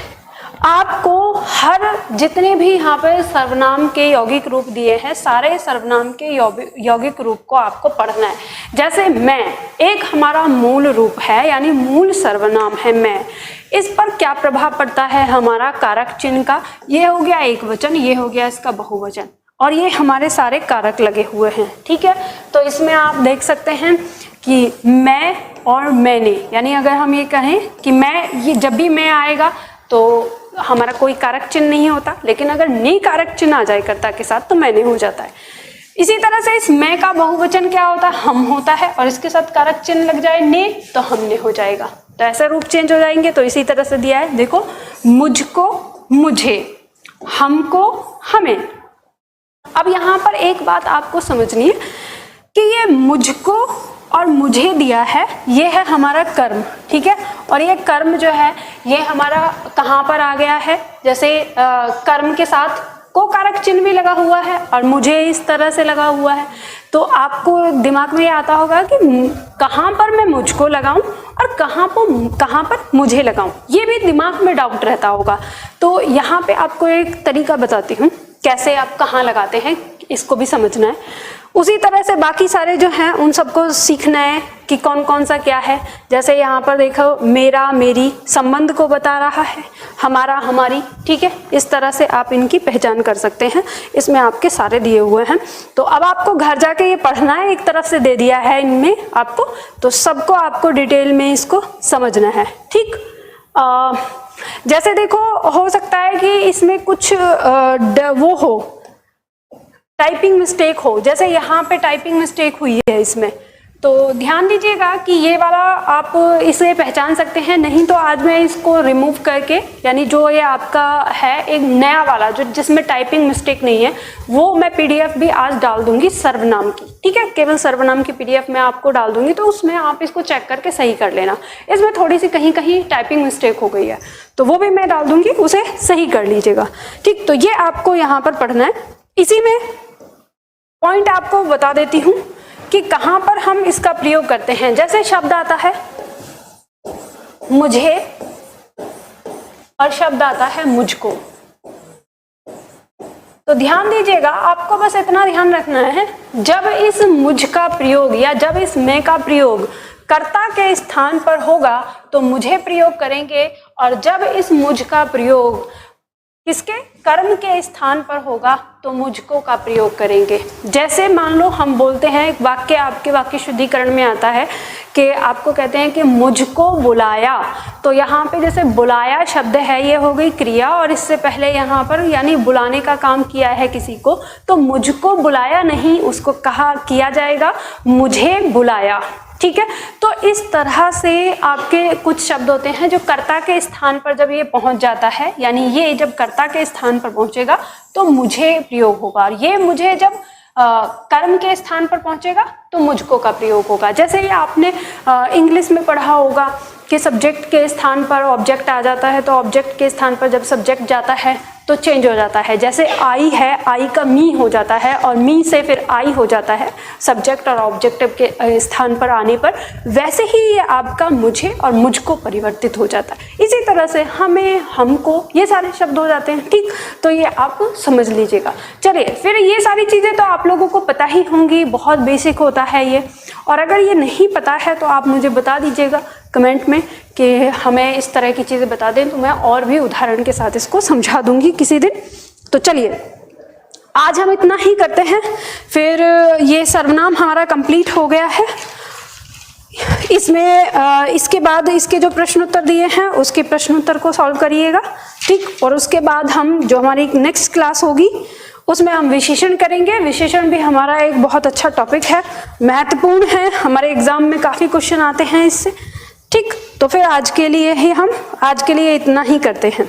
आपको हर जितने भी यहाँ पर सर्वनाम के यौगिक रूप दिए हैं, सारे सर्वनाम के यौगिक रूप को आपको पढ़ना है। जैसे मैं, एक हमारा मूल रूप है, यानी मूल सर्वनाम है मैं, इस पर क्या प्रभाव पड़ता है? हमारा कारक चिन्ह का। ये हो गया एक वचन, ये हो गया इसका बहुवचन, और ये हमारे सारे कारक लगे हुए हैं, ठीक है। तो इसमें आप देख सकते हैं कि मैं और मैंने, यानी अगर हम ये कहें कि मैं, ये जब भी मैं आएगा तो हमारा कोई कारक चिन्ह नहीं होता, लेकिन अगर ने कारक चिन्ह आ जाए कर्ता के साथ तो मैंने हो जाता है। इसी तरह से इस मैं का बहुवचन क्या होता है? हम होता है, और इसके साथ कारक चिन्ह लग जाए ने, तो हमने हो जाएगा। तो ऐसे रूप चेंज हो जाएंगे। तो इसी तरह से दिया है, देखो, मुझको मुझे, हमको हमें। अब यहाँ पर एक बात आपको समझनी है कि ये मुझको और मुझे दिया है, ये है हमारा कर्म, ठीक है। और ये कर्म जो है ये हमारा कहाँ पर आ गया है? जैसे कर्म के साथ को कारक चिन्ह भी लगा हुआ है और मुझे इस तरह से लगा हुआ है, तो आपको दिमाग में ये आता होगा कि कहाँ पर मैं मुझको लगाऊं और कहाँ पर मुझे लगाऊं, ये भी दिमाग में डाउट रहता होगा। तो यहाँ पे आपको एक तरीका बताती हूँ कैसे आप कहाँ लगाते हैं, इसको भी समझना है। उसी तरह से बाकी सारे जो हैं उन सबको सीखना है कि कौन कौन सा क्या है। जैसे यहाँ पर देखो, मेरा मेरी संबंध को बता रहा है, हमारा हमारी, ठीक है। इस तरह से आप इनकी पहचान कर सकते हैं, इसमें आपके सारे दिए हुए हैं। तो अब आपको घर जाके ये पढ़ना है, एक तरफ से दे दिया है इनमें आपको, तो सबको आपको डिटेल में इसको समझना है, ठीक। जैसे देखो, हो सकता है कि इसमें कुछ वो हो, टाइपिंग मिस्टेक हो, जैसे यहाँ पे टाइपिंग मिस्टेक हुई है इसमें, तो ध्यान दीजिएगा कि ये वाला आप इसे पहचान सकते हैं। नहीं तो आज मैं इसको रिमूव करके, यानी जो ये आपका है एक नया वाला जो जिसमें टाइपिंग मिस्टेक नहीं है, वो मैं पीडीएफ भी आज डाल दूंगी सर्वनाम की, ठीक है। केवल सर्वनाम की पीडीएफ मैं आपको डाल दूंगी, तो उसमें आप इसको चेक करके सही कर लेना। इसमें थोड़ी सी कहीं कहीं टाइपिंग मिस्टेक हो गई है, तो वो भी मैं डाल दूंगी, उसे सही कर लीजिएगा, ठीक। तो ये आपको यहाँ पर पढ़ना है। इसी में पॉइंट आपको बता देती हूँ कि कहाँ पर हम इसका प्रयोग करते हैं। जैसे शब्द आता है मुझे और शब्द आता है मुझको, तो ध्यान दीजिएगा, आपको बस इतना ध्यान रखना है, जब इस मुझ का प्रयोग या जब इस मैं का प्रयोग कर्ता के स्थान पर होगा तो मुझे प्रयोग करेंगे, और जब इस मुझ का प्रयोग किसके, कर्म के स्थान पर होगा तो मुझको का प्रयोग करेंगे। जैसे मान लो हम बोलते हैं, एक वाक्य आपके वाक्य शुद्धिकरण में आता है कि आपको कहते हैं कि मुझको बुलाया, तो यहाँ पे जैसे बुलाया शब्द है ये हो गई क्रिया, और इससे पहले यहाँ पर यानी बुलाने का काम किया है किसी को, तो मुझको बुलाया नहीं, उसको कहा किया जाएगा मुझे बुलाया। ठीक है, तो इस तरह से आपके कुछ शब्द होते हैं जो कर्ता के स्थान पर जब ये पहुंच जाता है, यानी ये जब कर्ता के स्थान पर पहुंचेगा तो मुझे प्रयोग होगा, और ये मुझे जब कर्म के स्थान पर पहुंचेगा तो मुझको का प्रयोग होगा। जैसे ये आपने इंग्लिश में पढ़ा होगा कि सब्जेक्ट के स्थान पर ऑब्जेक्ट आ जाता है, तो ऑब्जेक्ट के स्थान पर जब सब्जेक्ट जाता है तो चेंज हो जाता है। जैसे आई है, आई का मी हो जाता है, और मी से फिर आई हो जाता है सब्जेक्ट और ऑब्जेक्ट के स्थान पर आने पर, वैसे ही ये आपका मुझे और मुझको परिवर्तित हो जाता है। इसी तरह से हमें, हमको, ये सारे शब्द हो जाते हैं। ठीक, तो ये आप समझ लीजिएगा। चलिए, फिर ये सारी चीज़ें तो आप लोगों को पता ही होंगी, बहुत बेसिक होता है ये, और अगर ये नहीं पता है तो आप मुझे बता दीजिएगा कमेंट में कि हमें इस तरह की चीज़ें बता दें, तो मैं और भी उदाहरण के साथ इसको समझा दूंगी किसी दिन। तो चलिए, आज हम इतना ही करते हैं, फिर ये सर्वनाम हमारा कंप्लीट हो गया है। इसमें इसके बाद इसके जो प्रश्न उत्तर दिए हैं उसके प्रश्न उत्तर को सॉल्व करिएगा। ठीक, और उसके बाद हम जो हमारी नेक्स्ट क्लास होगी उसमें हम विशेषण करेंगे। विशेषण भी हमारा एक बहुत अच्छा टॉपिक है, महत्वपूर्ण है, हमारे एग्जाम में काफ़ी क्वेश्चन आते हैं इससे। ठीक, तो फिर आज के लिए इतना ही करते हैं।